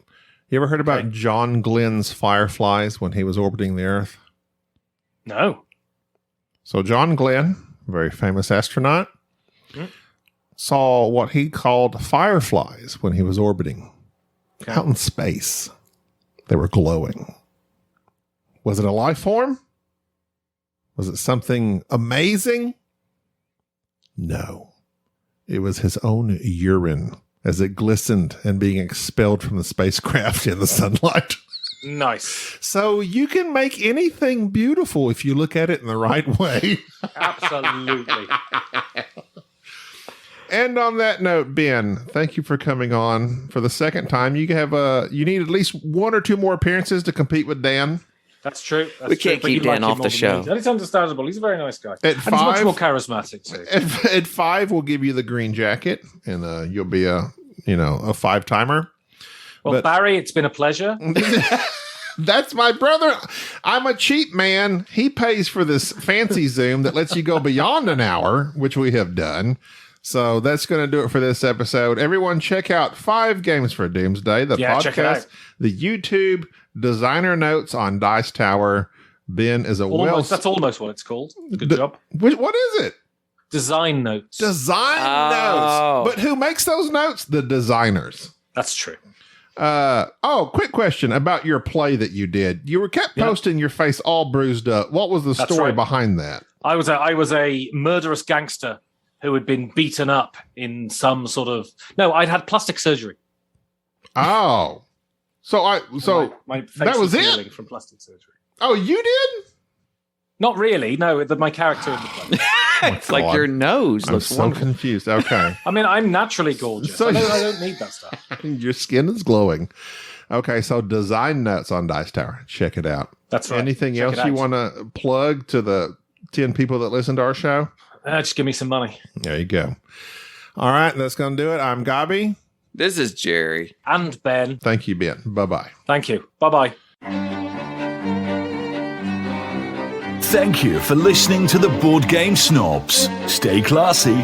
You ever heard about John Glenn's fireflies when he was orbiting the Earth? No. So John Glenn, very famous astronaut, saw what he called fireflies when he was orbiting out in space. They were glowing. Was it a life form? Was it something amazing? No. It was his own urine as it glistened and being expelled from the spacecraft in the sunlight. Nice. So you can make anything beautiful if you look at it in the right way. Absolutely. And on that note, Ben, thank you for coming on for the second time. You need at least one or two more appearances to compete with Dan. That's true. We can't keep Dan off the show. That is understandable. He's a very nice guy. He's much more charismatic too. At 5, we'll give you the green jacket, and you'll be a 5-timer. Well, Barry, it's been a pleasure. That's my brother. I'm a cheap man. He pays for this fancy Zoom that lets you go beyond an hour, which we have done. So that's going to do it for this episode. Everyone check out 5 Games for Doomsday, the podcast, the YouTube, designer notes on Dice Tower. Ben is that's almost what it's called. Good job. What is it? Design notes. Notes. But who makes those notes? The designers. That's true. Quick question about your play that you did. You were kept posting your face all bruised up. What was the story behind that? I was a murderous gangster who had been beaten up in some sort of... No, I'd had plastic surgery. Oh. My face that was it? From plastic surgery. Oh, you did? Not really. No, my character in the play. It's like your nose looks wonderful. Confused. Okay. I mean, I'm naturally gorgeous. I don't need that stuff. Your skin is glowing. Okay, so design notes on Dice Tower. Check it out. That's right. Anything else you want to plug to the 10 people that listen to our show? Just give me some money. There you go. All right, that's going to do it. I'm Gabi. This is Jerry. And Ben. Thank you, Ben. Bye-bye. Thank you. Bye-bye. Thank you for listening to the Board Game Snobs. Stay classy.